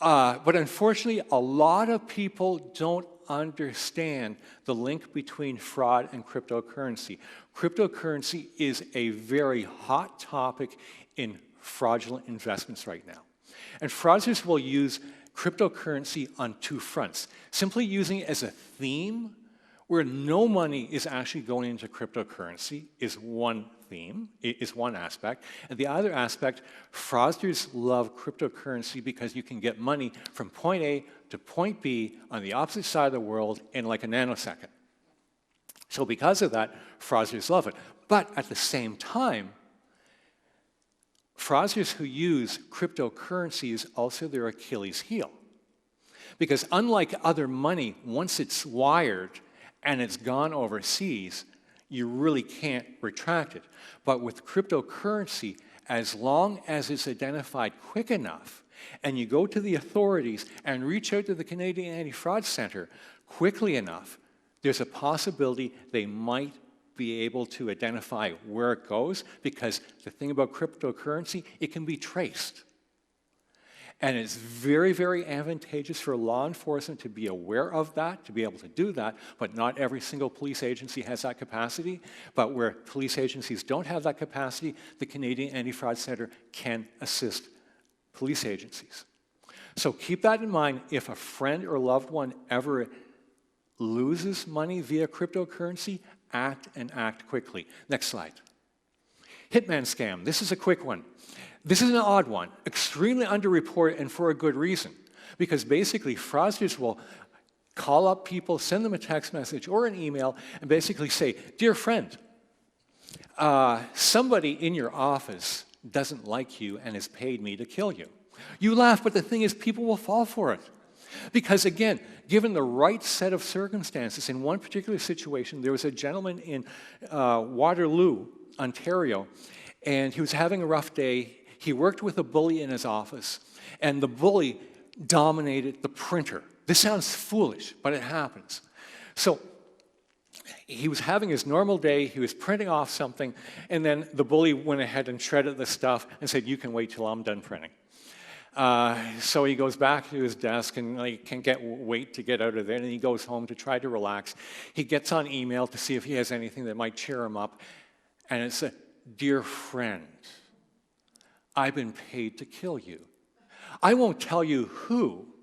But unfortunately, a lot of people don't understand the link between fraud and cryptocurrency. Cryptocurrency is a very hot topic in fraudulent investments right now. And fraudsters will use cryptocurrency on two fronts. Simply using it as a theme where no money is actually going into cryptocurrency is one theme, is one aspect. And the other aspect, fraudsters love cryptocurrency because you can get money from point A to point B on the opposite side of the world in like a nanosecond. So because of that, fraudsters love it. But at the same time, fraudsters who use cryptocurrency is also their Achilles heel. Because unlike other money, once it's wired and it's gone overseas, you really can't retract it. But with cryptocurrency, as long as it's identified quick enough, and you go to the authorities and reach out to the Canadian Anti-Fraud Centre quickly enough, there's a possibility they might be able to identify where it goes, because the thing about cryptocurrency, it can be traced. And it's very, very advantageous for law enforcement to be aware of that, to be able to do that, but not every single police agency has that capacity. But where police agencies don't have that capacity, the Canadian Anti-Fraud Centre can assist police agencies. So keep that in mind. If a friend or loved one ever loses money via cryptocurrency, act and act quickly. Next slide. Hitman scam. This is a quick one. This is an odd one, extremely underreported, and for a good reason. Because basically, fraudsters will call up people, send them a text message or an email, and basically say, "Dear friend, somebody in your office doesn't like you and has paid me to kill you." You laugh, but the thing is, people will fall for it. Because again, given the right set of circumstances, in one particular situation, there was a gentleman in Waterloo, Ontario, and he was having a rough day. He worked with a bully in his office, and the bully dominated the printer. This sounds foolish, but it happens. So he was having his normal day, he was printing off something, and then the bully went ahead and shredded the stuff and said, "You can wait till I'm done printing." So he goes back to his desk and he can't wait to get out of there, and he goes home to try to relax. He gets on email to see if he has anything that might cheer him up, and it's a, "Dear friend, I've been paid to kill you. I won't tell you who,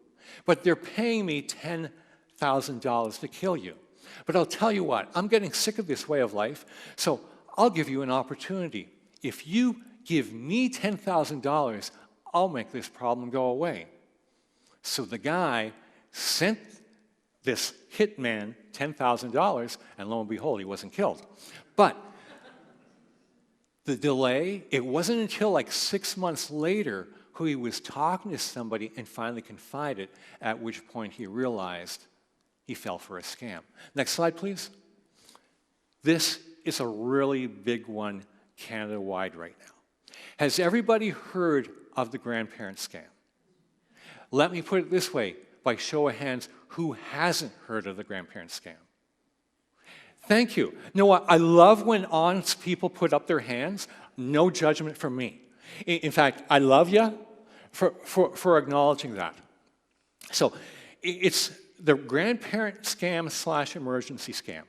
but they're paying me $10,000 to kill you. But I'll tell you what, I'm getting sick of this way of life, so I'll give you an opportunity. If you give me $10,000, I'll make this problem go away." So the guy sent this hitman $10,000, and lo and behold, he wasn't killed. But the delay, it wasn't until like 6 months later who he was talking to somebody and finally confided, at which point he realized he fell for a scam. Next slide, please. This is a really big one Canada-wide right now. Has everybody heard of the grandparent scam? Let me put it this way, by show of hands, who hasn't heard of the grandparent scam? Thank you. You know what? I love when honest people put up their hands. No judgment from me. In fact, I love you for acknowledging that. So it's the grandparent scam / emergency scam.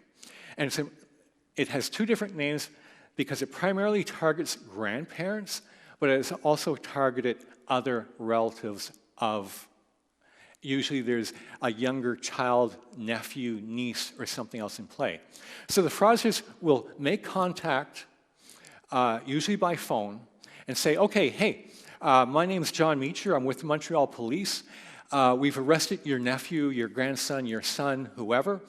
And it has two different names because it primarily targets grandparents, but it has also targeted other relatives of, usually there's a younger child, nephew, niece, or something else in play. So the fraudsters will make contact, usually by phone, and say, "Okay, hey, my name's John Mecher, I'm with Montreal Police. We've arrested your nephew, your grandson, your son, whoever,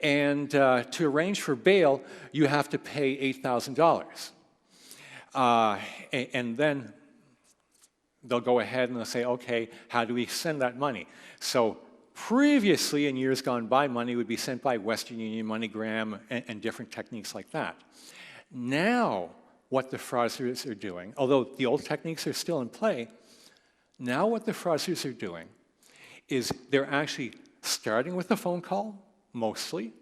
and to arrange for bail, you have to pay $8,000. And then they'll go ahead and they'll say, "Okay, how do we send that money?" So Previously, in years gone by, money would be sent by Western Union, MoneyGram, and different techniques like that. Now, what the fraudsters are doing, although the old techniques are still in play, now what the fraudsters are doing is they're actually starting with a phone call, mostly,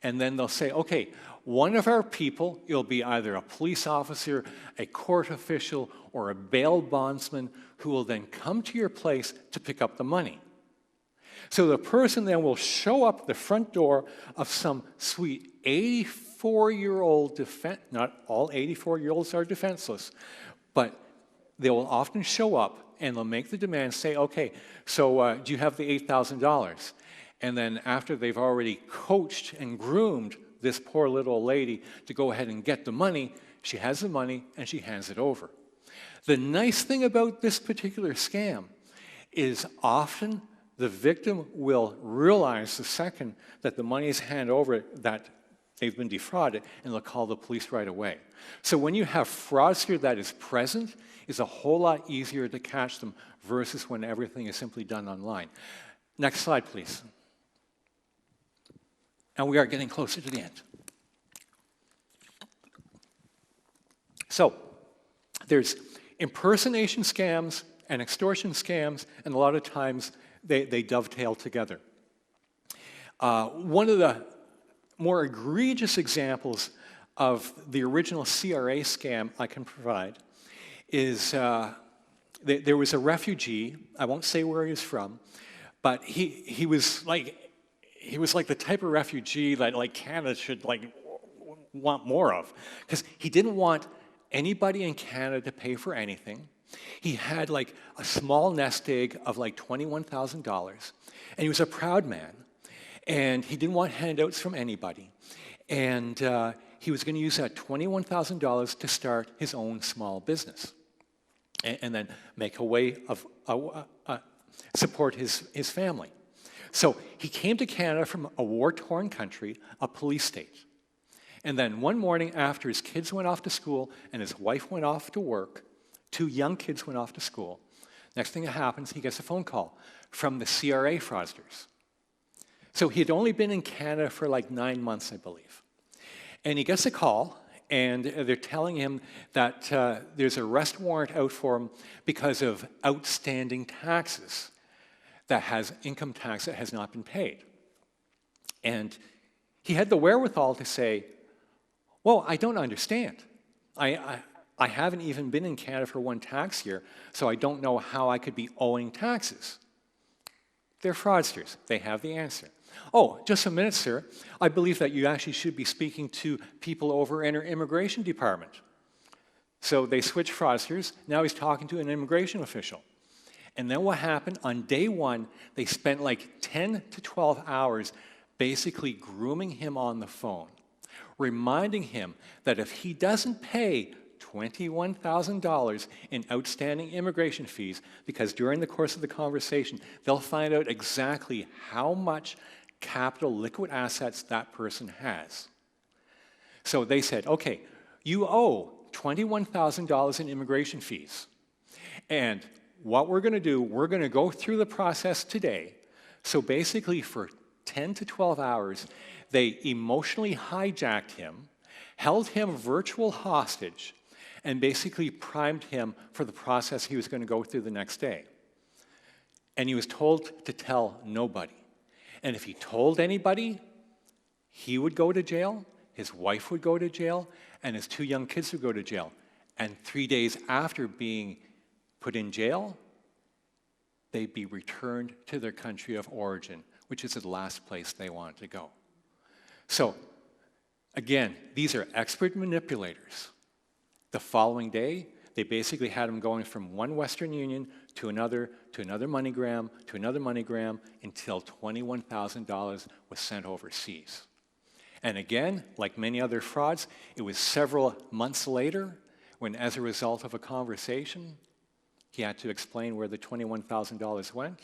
and then they'll say, okay, one of our people, it'll be either a police officer, a court official, or a bail bondsman who will then come to your place to pick up the money. So the person then will show up at the front door of some sweet 84-year-old not all 84-year-olds are defenseless, but they will often show up and they'll make the demand, say, okay, so do you have the $8,000? And then after they've already coached and groomed this poor little lady to go ahead and get the money, she has the money and she hands it over. The nice thing about this particular scam is often the victim will realize the second that the money is handed over that they've been defrauded, and they'll call the police right away. So when you have fraudster that is present, it's a whole lot easier to catch them versus when everything is simply done online. Next slide, please. And we are getting closer to the end. So there's impersonation scams and extortion scams, and a lot of times they dovetail together. One of the more egregious examples of the original CRA scam I can provide is there was a refugee. I won't say where he was from, but he was like the type of refugee that like Canada should like want more of, because he didn't want anybody in Canada to pay for anything. He had like a small nest egg of like $21,000, and he was a proud man, and he didn't want handouts from anybody, and he was going to use that $21,000 to start his own small business, and then make a way of support his family. So he came to Canada from a war-torn country, a police state. And then one morning after his kids went off to school and his wife went off to work, 2 young kids went off to school, next thing that happens, he gets a phone call from the CRA fraudsters. So he had only been in Canada for like 9 months, I believe. And he gets a call, and they're telling him that there's an arrest warrant out for him because of outstanding taxes. That has income tax that has not been paid. And he had the wherewithal to say, well, I don't understand. I haven't even been in Canada for 1 tax year, so I don't know how I could be owing taxes. They're fraudsters. They have the answer. Oh, just a minute, sir. I believe that you actually should be speaking to people over in our immigration department. So they switch fraudsters. Now he's talking to an immigration official. And then what happened, on day 1, they spent like 10 to 12 hours basically grooming him on the phone, reminding him that if he doesn't pay $21,000 in outstanding immigration fees, because during the course of the conversation, they'll find out exactly how much capital liquid assets that person has. So they said, okay, you owe $21,000 in immigration fees. And what we're going to do, we're going to go through the process today. So basically for 10 to 12 hours, they emotionally hijacked him, held him virtual hostage, and basically primed him for the process he was going to go through the next day. And he was told to tell nobody. And if he told anybody, he would go to jail, his wife would go to jail, and his 2 young kids would go to jail. And 3 days after being put in jail, they'd be returned to their country of origin, which is the last place they wanted to go. So, again, these are expert manipulators. The following day, they basically had them going from one Western Union to another MoneyGram, to another MoneyGram, until $21,000 was sent overseas. And again, like many other frauds, it was several months later when, as a result of a conversation, he had to explain where the $21,000 went.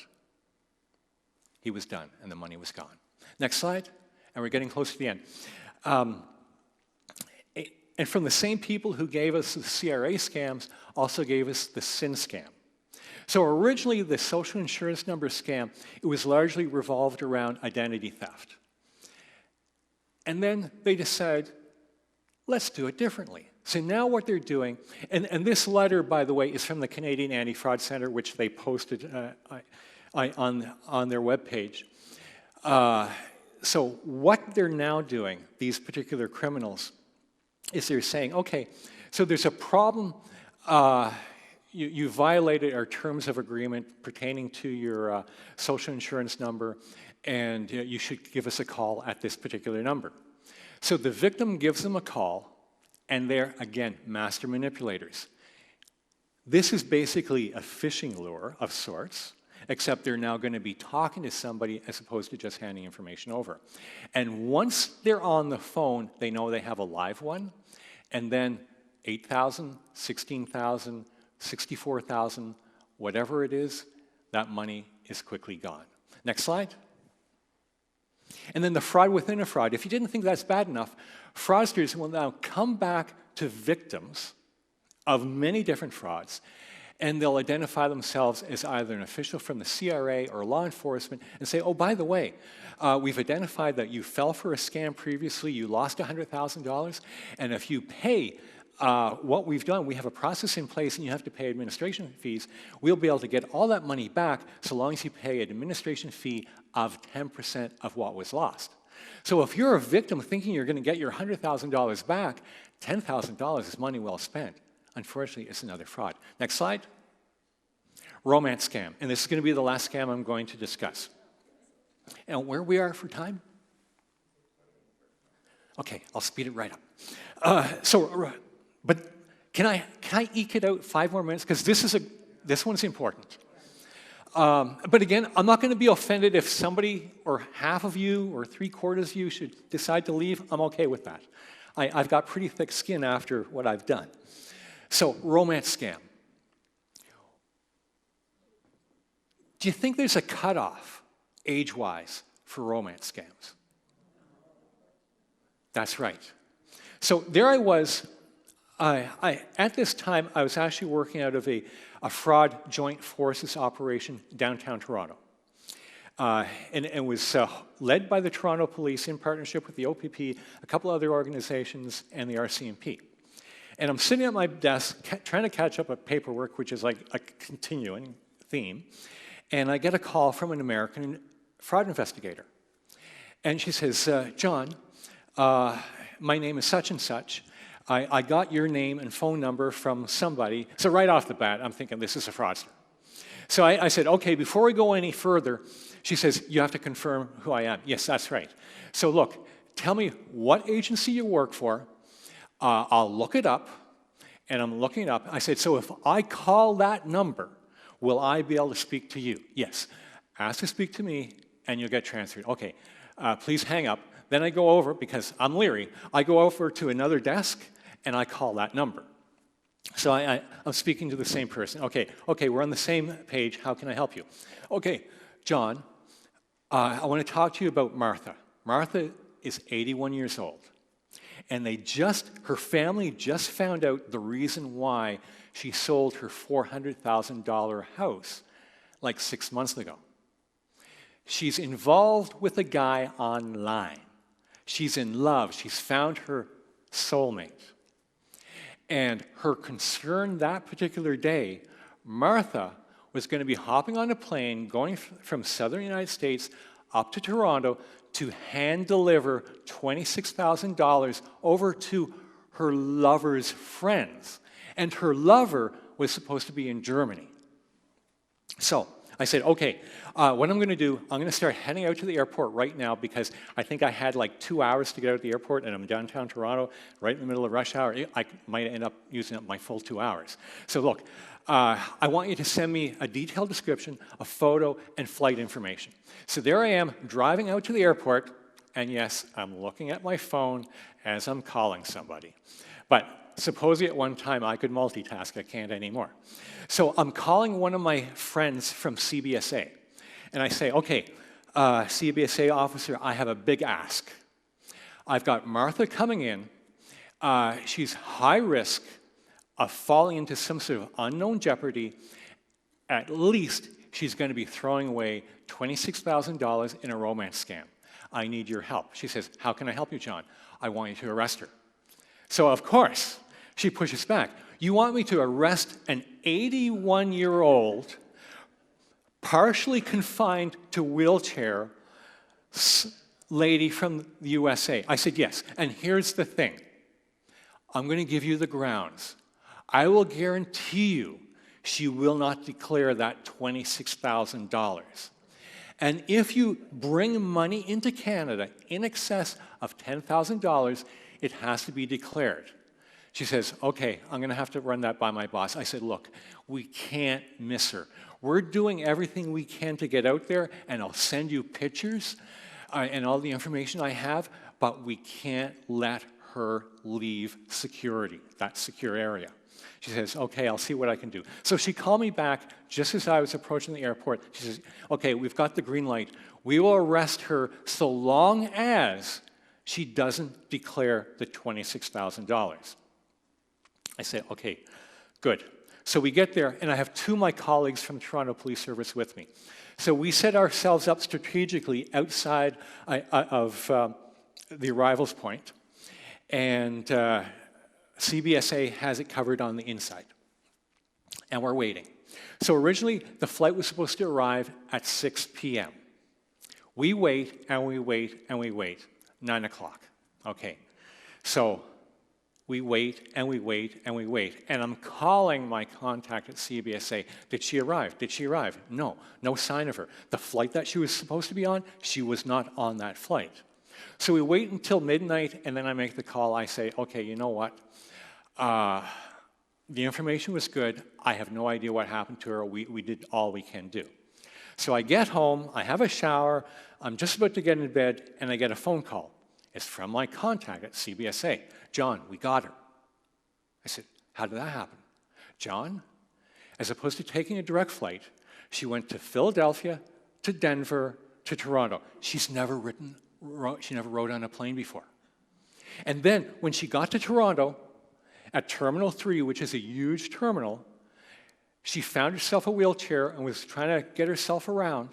He was done, and the money was gone. Next slide, and we're getting close to the end. And from the same people who gave us the CRA scams, also gave us the SIN scam. So originally, the social insurance number scam, it was largely revolved around identity theft. And then they decided, let's do it differently. So now what they're doing, and this letter, by the way, is from the Canadian Anti-Fraud Centre, which they posted on their webpage. So what they're now doing, these particular criminals, is they're saying, okay, so there's a problem. You violated our terms of agreement pertaining to your social insurance number, and you should give us a call at this particular number. So the victim gives them a call, and they're, again, master manipulators. This is basically a phishing lure of sorts, except they're now going to be talking to somebody as opposed to just handing information over. And once they're on the phone, they know they have a live one, and then 8,000, 16,000, 64,000, whatever it is, that money is quickly gone. Next slide. And then the fraud within a fraud. If you didn't think that's bad enough, fraudsters will now come back to victims of many different frauds, and they'll identify themselves as either an official from the CRA or law enforcement and say, oh, by the way, we've identified that you fell for a scam previously, you lost $100,000, and if you pay what we've done, we have a process in place and you have to pay administration fees, we'll be able to get all that money back so long as you pay an administration fee of 10% of what was lost. So if you're a victim thinking you're going to get your $100,000 back, $10,000 is money well spent. Unfortunately, it's another fraud. Next slide. Romance scam. And this is going to be the last scam I'm going to discuss. And where we are for time? Okay, I'll speed it right up. But can I eke it out 5 more minutes? Because this one's important. But again, I'm not going to be offended if somebody or half of you or 3/4 of you should decide to leave. I'm okay with that. I've got pretty thick skin after what I've done. So, romance scam. Do you think there's a cutoff, age-wise, for romance scams? That's right. So there I was. At this time, I was actually working out of a fraud joint forces operation downtown Toronto. And it was led by the Toronto Police in partnership with the OPP, a couple other organizations, and the RCMP. And I'm sitting at my desk trying to catch up on paperwork, which is like a continuing theme. And I get a call from an American fraud investigator. And she says, John, my name is such and such. I got your name and phone number from somebody. So right off the bat, I'm thinking this is a fraudster. So I said, okay, before we go any further, she says, you have to confirm who I am. Yes, that's right. So look, tell me what agency you work for. I'll look it up, and I'm looking it up. I said, so if I call that number, will I be able to speak to you? Yes. Ask to speak to me, and you'll get transferred. Okay, please hang up. Then I go over, because I'm leery, I go over to another desk, and I call that number. So I'm speaking to the same person. Okay, we're on the same page. How can I help you? Okay, John, I want to talk to you about Martha. Martha is 81 years old. And her family just found out the reason why she sold her $400,000 house like 6 months ago. She's involved with a guy online. She's in love. She's found her soulmate. And her concern that particular day, Martha was going to be hopping on a plane going from southern United States up to Toronto to hand deliver $26,000 over to her lover's friends. And her lover was supposed to be in Germany. So I said, okay, what I'm going to do, I'm going to start heading out to the airport right now because I think I had like 2 hours to get out of the airport and I'm downtown Toronto, right in the middle of rush hour. I might end up using up my full 2 hours. So look, I want you to send me a detailed description, a photo, and flight information. So there I am driving out to the airport, and yes, I'm looking at my phone as I'm calling somebody. But supposedly at one time I could multitask, I can't anymore. So I'm calling one of my friends from CBSA, and I say, okay, CBSA officer, I have a big ask. I've got Martha coming in. She's high risk of falling into some sort of unknown jeopardy, at least she's going to be throwing away $26,000 in a romance scam. I need your help. She says, how can I help you, John? I want you to arrest her. So of course, she pushes back. You want me to arrest an 81-year-old, partially confined to wheelchair lady from the USA? I said, yes. And here's the thing. I'm going to give you the grounds. I will guarantee you she will not declare that $26,000. And if you bring money into Canada in excess of $10,000, it has to be declared. She says, okay, I'm going to have to run that by my boss. I said, look, we can't miss her. We're doing everything we can to get out there, and I'll send you pictures and all the information I have, but we can't let her leave security, that secure area. She says, okay, I'll see what I can do. So she called me back just as I was approaching the airport. She says, okay, we've got the green light. We will arrest her so long as she doesn't declare the $26,000. I say, okay, good. So we get there, and I have two of my colleagues from the Toronto Police Service with me. So we set ourselves up strategically outside of the arrivals point, and CBSA has it covered on the inside. And we're waiting. So originally, the flight was supposed to arrive at 6 p.m. We wait, and we wait, and we wait. 9 o'clock. Okay. So we wait, and we wait, and we wait. And I'm calling my contact at CBSA. Did she arrive? Did she arrive? No. No sign of her. The flight that she was supposed to be on, she was not on that flight. So we wait until midnight, and then I make the call. I say, okay, you know what? The information was good. I have no idea what happened to her. We did all we can do. So I get home, I have a shower, I'm just about to get in bed, and I get a phone call. It's from my contact at CBSA. John, we got her. I said, how did that happen? John, as opposed to taking a direct flight, she went to Philadelphia, to Denver, to Toronto. She never rode on a plane before. And then when she got to Toronto, at Terminal 3, which is a huge terminal, she found herself a wheelchair and was trying to get herself around.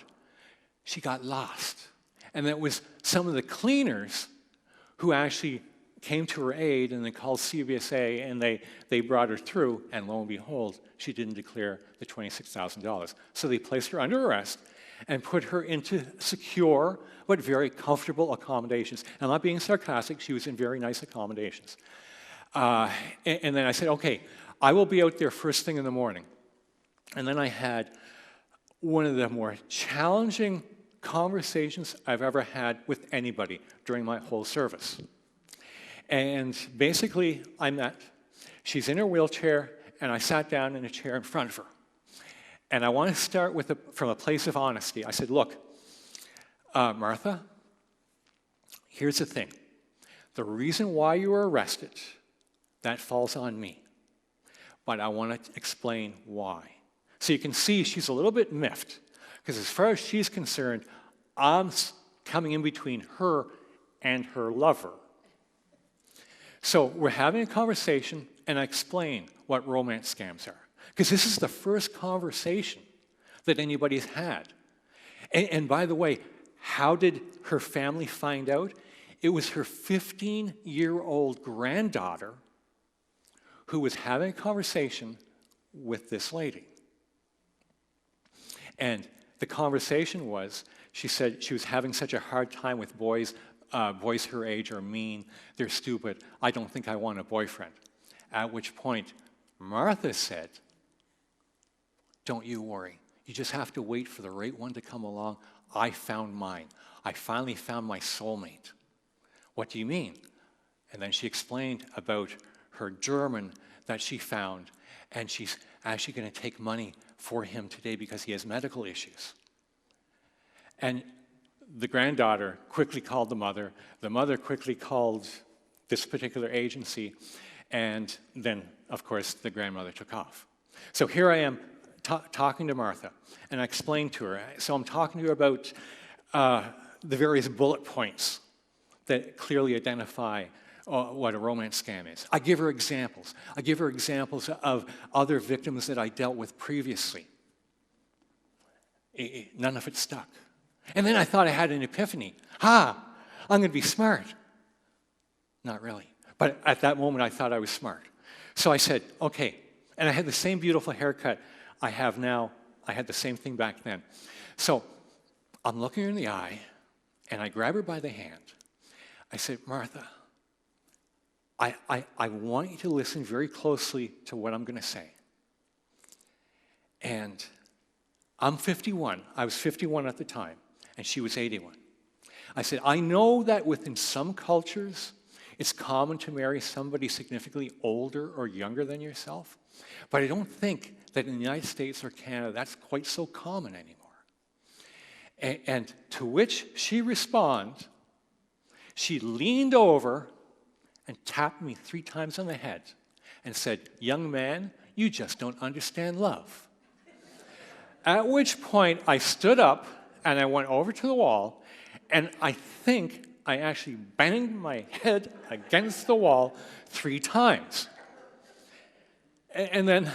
She got lost. And it was some of the cleaners who actually came to her aid, and they called CBSA, and they brought her through, and lo and behold, she didn't declare the $26,000. So they placed her under arrest and put her into secure but very comfortable accommodations. I'm not being sarcastic, she was in very nice accommodations. And then I said, okay, I will be out there first thing in the morning. And then I had one of the more challenging conversations I've ever had with anybody during my whole service. And basically, she's in her wheelchair, and I sat down in a chair in front of her. And I want to start from a place of honesty. I said, look, Martha, here's the thing. The reason why you were arrested, that falls on me. But I want to explain why. So you can see she's a little bit miffed, because as far as she's concerned, I'm coming in between her and her lover. So we're having a conversation, and I explain what romance scams are. Because this is the first conversation that anybody's had. And by the way, how did her family find out? It was her 15-year-old granddaughter who was having a conversation with this lady. And the conversation was, she said she was having such a hard time with boys. Boys her age are mean, they're stupid, I don't think I want a boyfriend. At which point, Martha said, don't you worry. You just have to wait for the right one to come along. I found mine. I finally found my soulmate. What do you mean? And then she explained about her German that she found, and she's actually going to take money for him today because he has medical issues. And the granddaughter quickly called the mother. The mother quickly called this particular agency, and then, of course, the grandmother took off. So here I am talking to Martha, and I explained to her. So I'm talking to her about the various bullet points that clearly identify what a romance scam is. I give her examples. I give her examples of other victims that I dealt with previously. none of it stuck. And then I thought I had an epiphany. I'm going to be smart. Not really. But at that moment, I thought I was smart. So I said, okay. And I had the same beautiful haircut I have now. I had the same thing back then. So I'm looking her in the eye, and I grab her by the hand. I said, Martha, I want you to listen very closely to what I'm going to say. And I'm 51. I was 51 at the time, and she was 81. I said, I know that within some cultures, it's common to marry somebody significantly older or younger than yourself, but I don't think that in the United States or Canada, that's quite so common anymore. And to which she responded, she leaned over and tapped me 3 times on the head and said, young man, you just don't understand love. At which point I stood up and I went over to the wall, and I think I actually banged my head against the wall 3 times. And then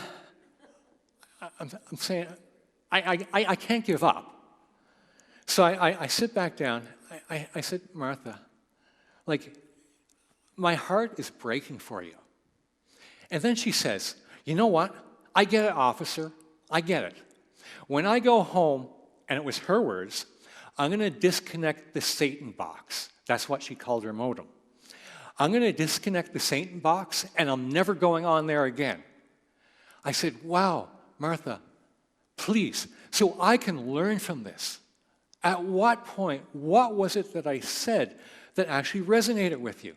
I'm saying, I can't give up. So I sit back down. I said, Martha, like, my heart is breaking for you. And then she says, you know what? I get it, officer. I get it. When I go home, and it was her words, I'm going to disconnect the Satan box. That's what she called her modem. I'm going to disconnect the Satan box, and I'm never going on there again. I said, wow, Martha, please, so I can learn from this. At what point, what was it that I said that actually resonated with you?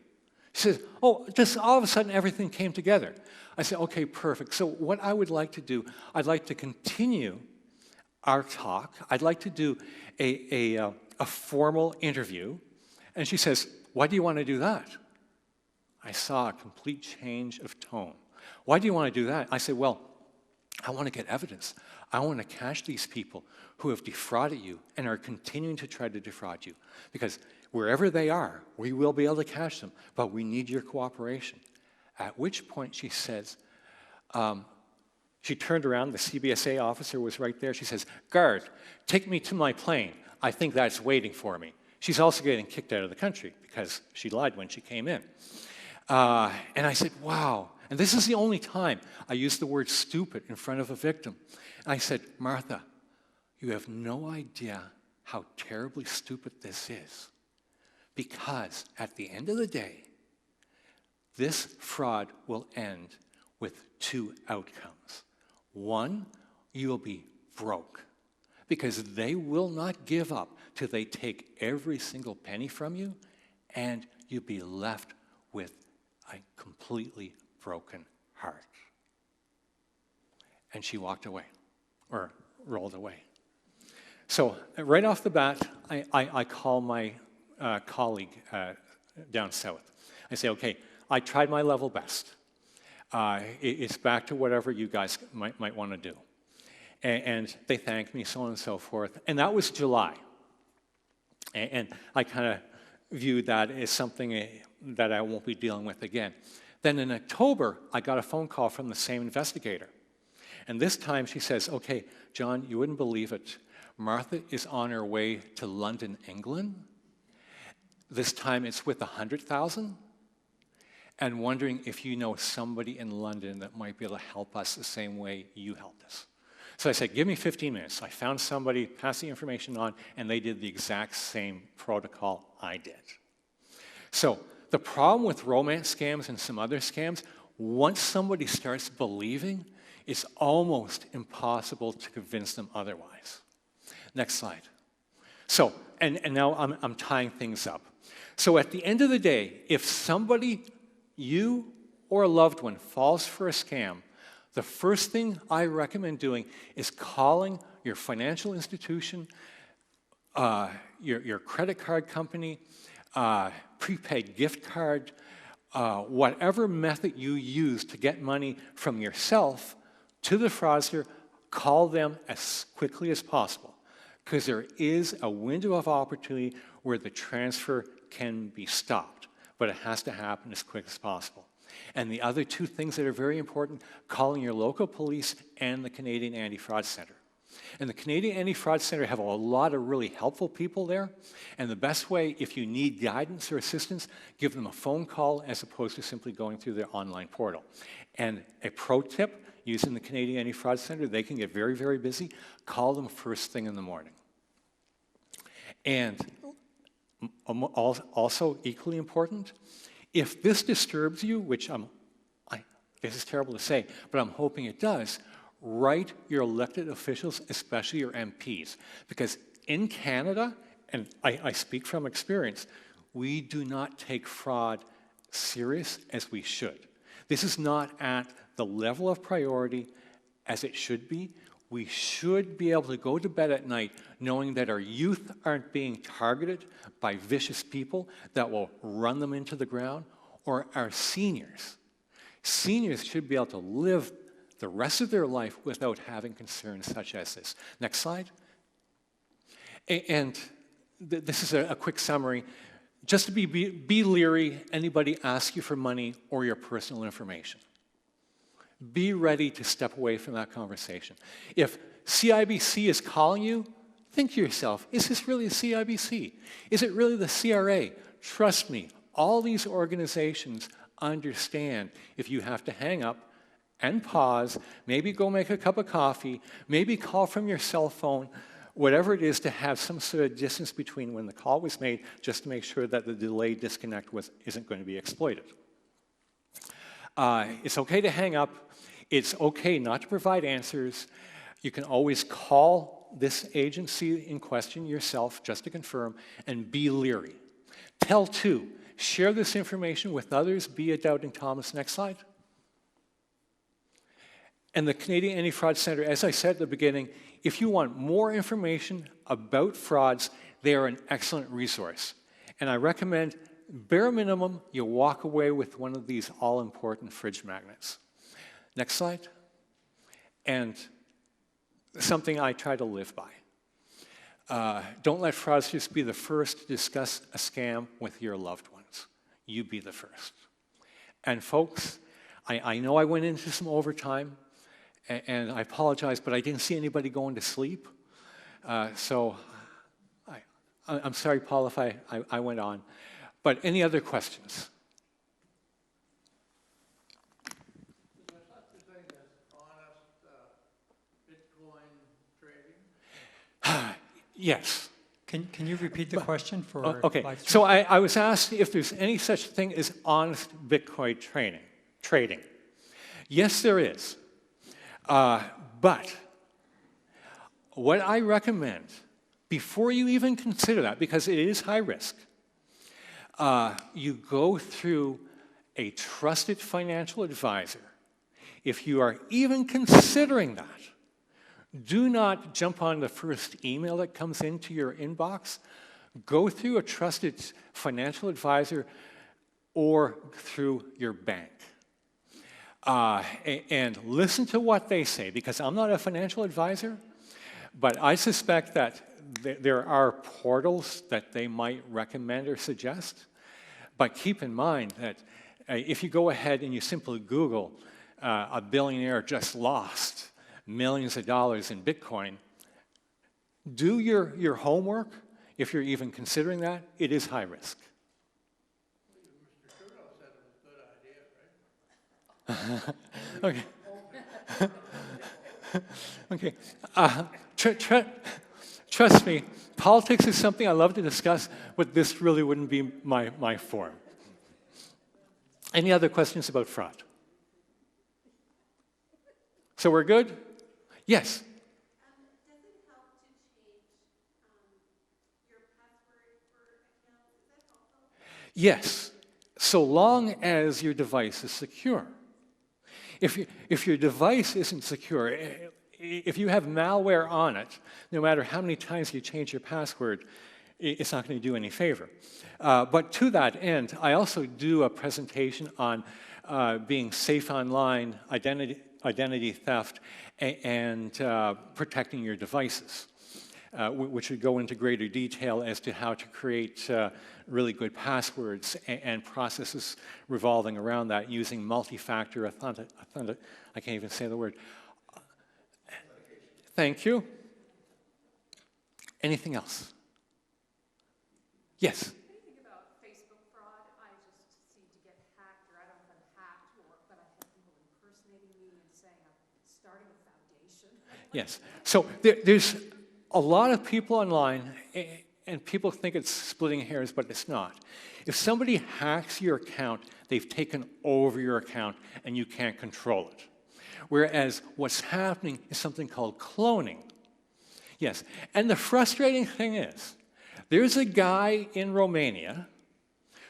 She says, oh, just all of a sudden everything came together. I said, okay, perfect. So what I would like to do, I'd like to continue our talk. I'd like to do a formal interview. And she says, why do you want to do that? I saw a complete change of tone. Why do you want to do that? I said, well, I want to get evidence. I want to catch these people who have defrauded you and are continuing to try to defraud you. Because wherever they are, we will be able to catch them, but we need your cooperation. At which point she says, she turned around, the CBSA officer was right there. She says, guard, take me to my plane. I think that's waiting for me. She's also getting kicked out of the country because she lied when she came in. And I said, wow. And this is the only time I used the word stupid in front of a victim. And I said, Martha, you have no idea how terribly stupid this is. Because at the end of the day, this fraud will end with 2 outcomes. One, you will be broke because they will not give up till they take every single penny from you, and you'll be left with a completely broken heart. And she walked away, or rolled away. So right off the bat, I call my colleague down south. I say, okay, I tried my level best. It's back to whatever you guys might want to do. And they thanked me, so on and so forth. And that was July. And I kind of viewed that as something that I won't be dealing with again. Then in October, I got a phone call from the same investigator. And this time she says, okay, John, you wouldn't believe it. Martha is on her way to London, England. This time it's with 100,000. And wondering if you know somebody in London that might be able to help us the same way you helped us. So I said, give me 15 minutes. I found somebody, passed the information on, and they did the exact same protocol I did. So the problem with romance scams and some other scams, once somebody starts believing, it's almost impossible to convince them otherwise. Next slide. So, and now I'm tying things up. So at the end of the day, if somebody, you or a loved one, falls for a scam, the first thing I recommend doing is calling your financial institution, your credit card company, prepaid gift card, whatever method you use to get money from yourself to the fraudster, call them as quickly as possible, because there is a window of opportunity where the transfer can be stopped, but it has to happen as quick as possible. And the other 2 things that are very important, calling your local police and the Canadian Anti-Fraud Centre. And the Canadian Anti-Fraud Centre have a lot of really helpful people there. And the best way, if you need guidance or assistance, give them a phone call as opposed to simply going through their online portal. And a pro tip, using the Canadian Anti-Fraud Centre, they can get very, very busy. Call them first thing in the morning. And also equally important, if this disturbs you, which this is terrible to say, but I'm hoping it does, write your elected officials, especially your MPs. Because in Canada, and I speak from experience, we do not take fraud serious as we should. This is not at the level of priority as it should be. We should be able to go to bed at night knowing that our youth aren't being targeted by vicious people that will run them into the ground, or our seniors. Seniors should be able to live the rest of their life without having concerns such as this. Next slide. And this is a quick summary. Just to be leery, anybody asks you for money or your personal information. Be ready to step away from that conversation. If CIBC is calling you, think to yourself, is this really the CIBC? Is it really the CRA? Trust me, all these organizations understand if you have to hang up and pause, maybe go make a cup of coffee, maybe call from your cell phone, whatever it is, to have some sort of distance between when the call was made, just to make sure that the delayed disconnect isn't going to be exploited. It's okay to hang up. It's okay not to provide answers. You can always call this agency in question yourself just to confirm, and be leery. Tell two. Share this information with others. Be a doubting Thomas. Next slide. And the Canadian Anti-Fraud Centre, as I said at the beginning, if you want more information about frauds, they are an excellent resource. And I recommend, bare minimum, you walk away with one of these all-important fridge magnets. Next slide. And something I try to live by. Don't let fraudsters be the first to discuss a scam with your loved ones. You be the first. And folks, I know I went into some overtime, and I apologize, but I didn't see anybody going to sleep. So I'm sorry, Paul, if I went on. But any other questions? Yes. Can you repeat the question for okay. live stream? So I was asked if there's any such thing as honest Bitcoin trading. Yes, there is. But what I recommend, before you even consider that, because it is high risk, you go through a trusted financial advisor. If you are even considering that, do not jump on the first email that comes into your inbox. Go through a trusted financial advisor or through your bank. And listen to what they say, because I'm not a financial advisor, but I suspect that there are portals that they might recommend or suggest. But keep in mind that if you go ahead and you simply Google a billionaire just lost millions of dollars in Bitcoin, do your homework. If you're even considering that, it is high risk. Okay. Okay. Trust me, politics is something I love to discuss, but this really wouldn't be my forum. Any other questions about fraud? So we're good? Yes. Does it help to change your password for accounts? Is that helpful? Yes, so long as your device is secure. If your device isn't secure, if you have malware on it, no matter how many times you change your password, it's not going to do any favor. But to that end, I also do a presentation on being safe online, identity theft, and protecting your devices, which would go into greater detail as to how to create really good passwords and processes revolving around that using multi-factor I can't even say the word. Thank you. Anything else? Yes? What do you think about Facebook fraud? I just seem to get hacked, or I don't know if I'm hacked, but I have people impersonating me and saying I'm starting a foundation. Yes. So there's a lot of people online, and people think it's splitting hairs, but it's not. If somebody hacks your account, they've taken over your account, and you can't control it. Whereas what's happening is something called cloning. Yes. And the frustrating thing is, there's a guy in Romania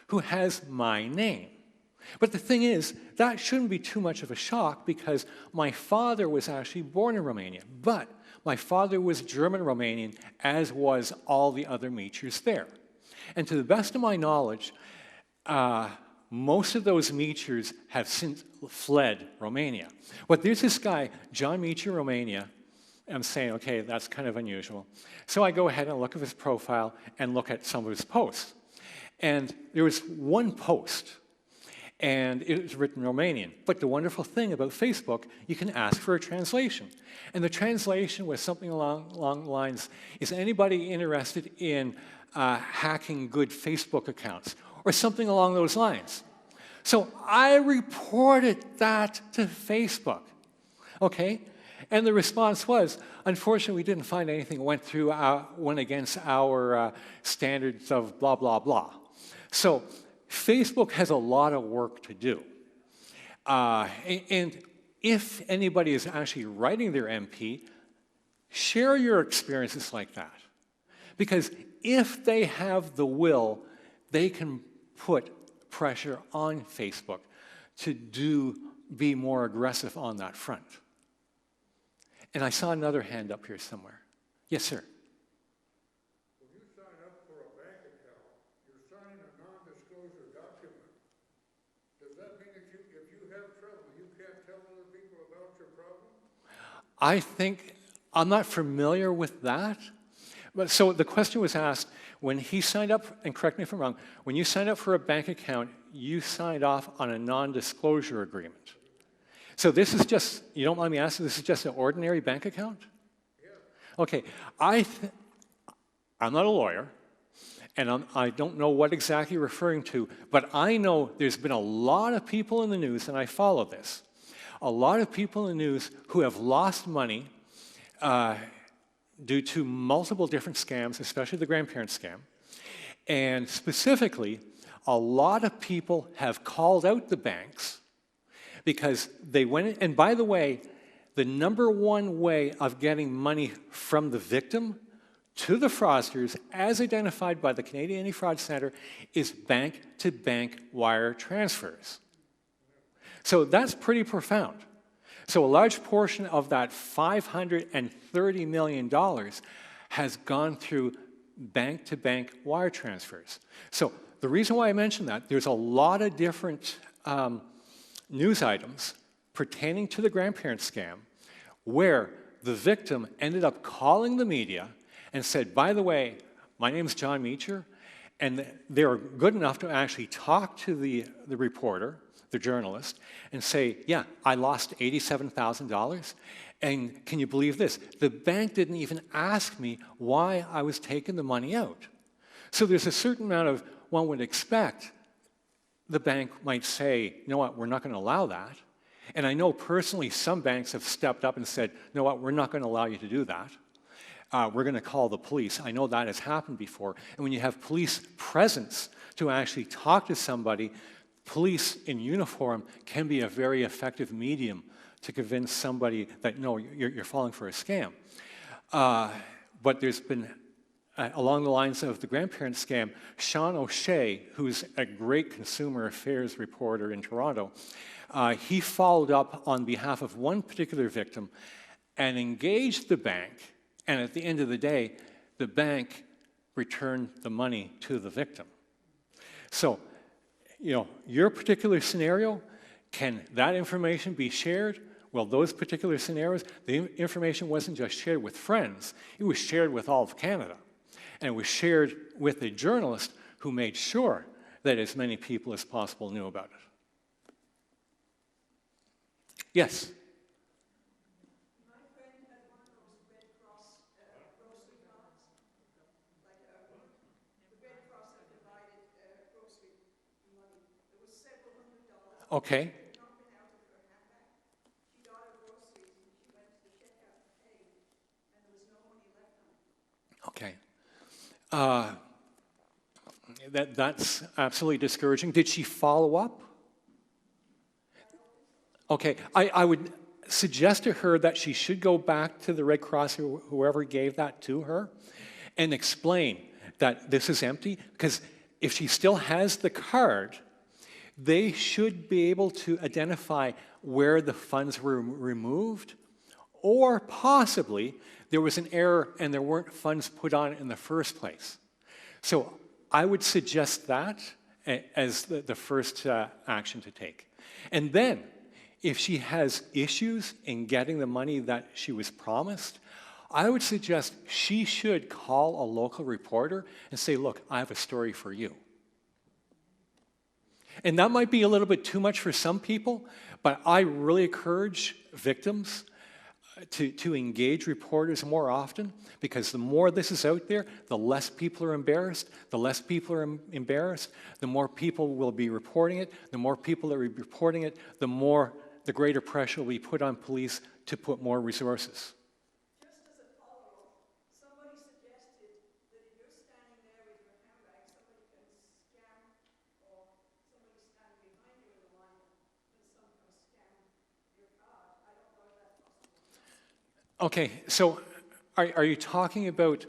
who has my name. But the thing is, that shouldn't be too much of a shock because my father was actually born in Romania. But my father was German-Romanian, as was all the other Mechers there. And to the best of my knowledge, most of those Mechers have since fled Romania. But there's this guy, John Mecher, Romania. I'm saying, okay, that's kind of unusual. So I go ahead and look at his profile and look at some of his posts. And there was one post, and it was written Romanian. But the wonderful thing about Facebook, you can ask for a translation. And the translation was something along the lines, is anybody interested in hacking good Facebook accounts? Or something along those lines. So I reported that to Facebook, okay? And the response was, unfortunately, we didn't find anything that went against our standards of blah, blah, blah. So Facebook has a lot of work to do. And if anybody is actually writing their MP, share your experiences like that. Because if they have the will, they can put pressure on Facebook to be more aggressive on that front. And I saw another hand up here somewhere. Yes, sir. When you sign up for a bank account, you're signing a non-disclosure document. Does that mean that if you have trouble, you can't tell other people about your problem? I'm not familiar with that. But so the question was asked, when he signed up, and correct me if I'm wrong, when you signed up for a bank account, you signed off on a non-disclosure agreement. So this is just, you don't mind me asking, this is just an ordinary bank account? Yeah. Okay, I'm not a lawyer, and I don't know what exactly you're referring to, but I know there's been a lot of people in the news, and I follow this, a lot of people in the news who have lost money due to multiple different scams, especially the grandparent scam. And specifically, a lot of people have called out the banks because they went in, and by the way, the #1 way of getting money from the victim to the fraudsters, as identified by the Canadian Anti-Fraud Centre, is bank-to-bank wire transfers. So that's pretty profound. So a large portion of that $530 million has gone through bank-to-bank wire transfers. So the reason why I mention that, there's a lot of different news items pertaining to the grandparent scam where the victim ended up calling the media and said, by the way, my name's John Mecher, and they were good enough to actually talk to the reporter, the journalist, and say, yeah, I lost $87,000, and can you believe this? The bank didn't even ask me why I was taking the money out. So there's a certain amount of, one would expect, the bank might say, you know what, we're not going to allow that. And I know personally some banks have stepped up and said, you know what, we're not going to allow you to do that. We're going to call the police. I know that has happened before. And when you have police presence to actually talk to somebody, police in uniform can be a very effective medium to convince somebody that, no, you're falling for a scam. But there's been, along the lines of the grandparent scam, Sean O'Shea, who's a great consumer affairs reporter in Toronto, he followed up on behalf of one particular victim and engaged the bank, and at the end of the day, the bank returned the money to the victim. So, you know, your particular scenario, can that information be shared? Well, those particular scenarios, the information wasn't just shared with friends, it was shared with all of Canada. And it was shared with a journalist who made sure that as many people as possible knew about it. Yes? My friend had one of those Red Cross grocery cards, Okay. Not been out of her handbag. She got her groceries and she went to the checkout to pay, and there was no money left on it. Okay. That's absolutely discouraging. Did she follow up? Okay. I would suggest to her that she should go back to the Red Cross or whoever gave that to her and explain that this is empty, because if she still has the card, they should be able to identify where the funds were removed, or possibly there was an error and there weren't funds put on it in the first place. So I would suggest that as the first action to take. And then, if she has issues in getting the money that she was promised, I would suggest she should call a local reporter and say, look, I have a story for you. And that might be a little bit too much for some people, but I really encourage victims to engage reporters more often, because the more this is out there, the less people are embarrassed. The less people are embarrassed, the more people will be reporting it. The more people that are reporting it, the greater pressure will be put on police to put more resources. Just as a follow-up, somebody suggested that if you're standing there with your handbag, somebody can scam, or somebody standing behind you in the line, and someone can scam your card. I don't know if that's possible. Okay, so are you talking about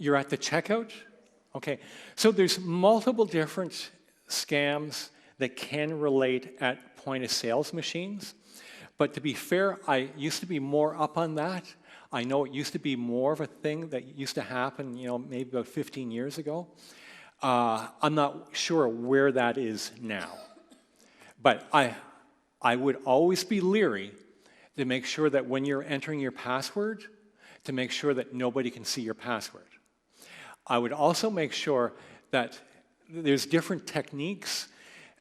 you're at the checkout? Okay, so there's multiple different scams that can relate at point-of-sales machines. But to be fair, I used to be more up on that. I know it used to be more of a thing that used to happen, maybe about 15 years ago. I'm not sure where that is now. But I would always be leery to make sure that when you're entering your password, to make sure that nobody can see your password. I would also make sure that there's different techniques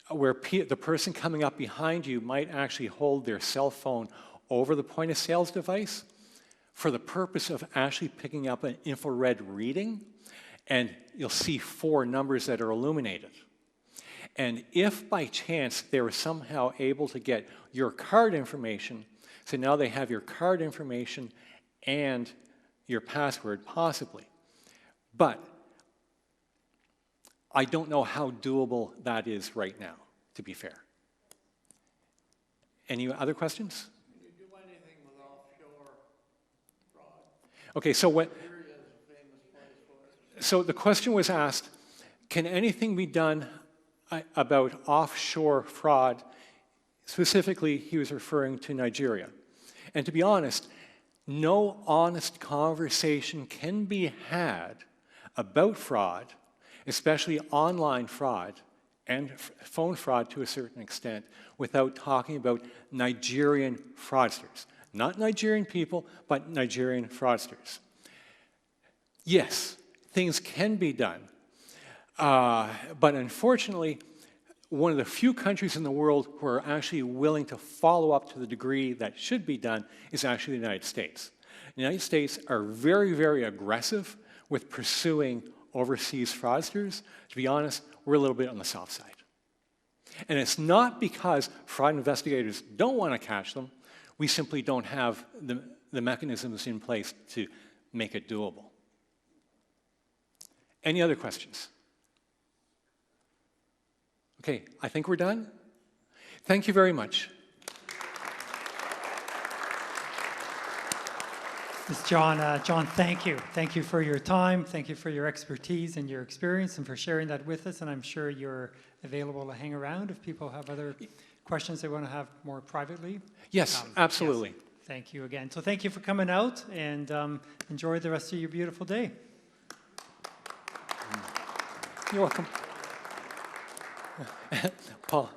where the person coming up behind you might actually hold their cell phone over the point-of-sales device for the purpose of actually picking up an infrared reading, and you'll see 4 numbers that are illuminated. And if by chance they were somehow able to get your card information, so now they have your card information and your password, possibly. But I don't know how doable that is right now, to be fair. Any other questions? Can you do anything with offshore fraud? Okay, so what? Nigeria is a famous place for it. So the question was asked, can anything be done about offshore fraud? Specifically, he was referring to Nigeria. And to be honest, no honest conversation can be had about fraud, especially online fraud and phone fraud to a certain extent, without talking about Nigerian fraudsters. Not Nigerian people, but Nigerian fraudsters. Yes, things can be done, but unfortunately, one of the few countries in the world who are actually willing to follow up to the degree that should be done is actually the United States. The United States are very, very aggressive with pursuing overseas fraudsters. To be honest, we're a little bit on the soft side. And it's not because fraud investigators don't want to catch them. We simply don't have the mechanisms in place to make it doable. Any other questions? Okay, I think we're done. Thank you very much. Ms. John, thank you. Thank you for your time. Thank you for your expertise and your experience and for sharing that with us. And I'm sure you're available to hang around if people have other questions they want to have more privately. Yes, absolutely. Yes. Thank you again. So thank you for coming out, and enjoy the rest of your beautiful day. You're welcome. Paul.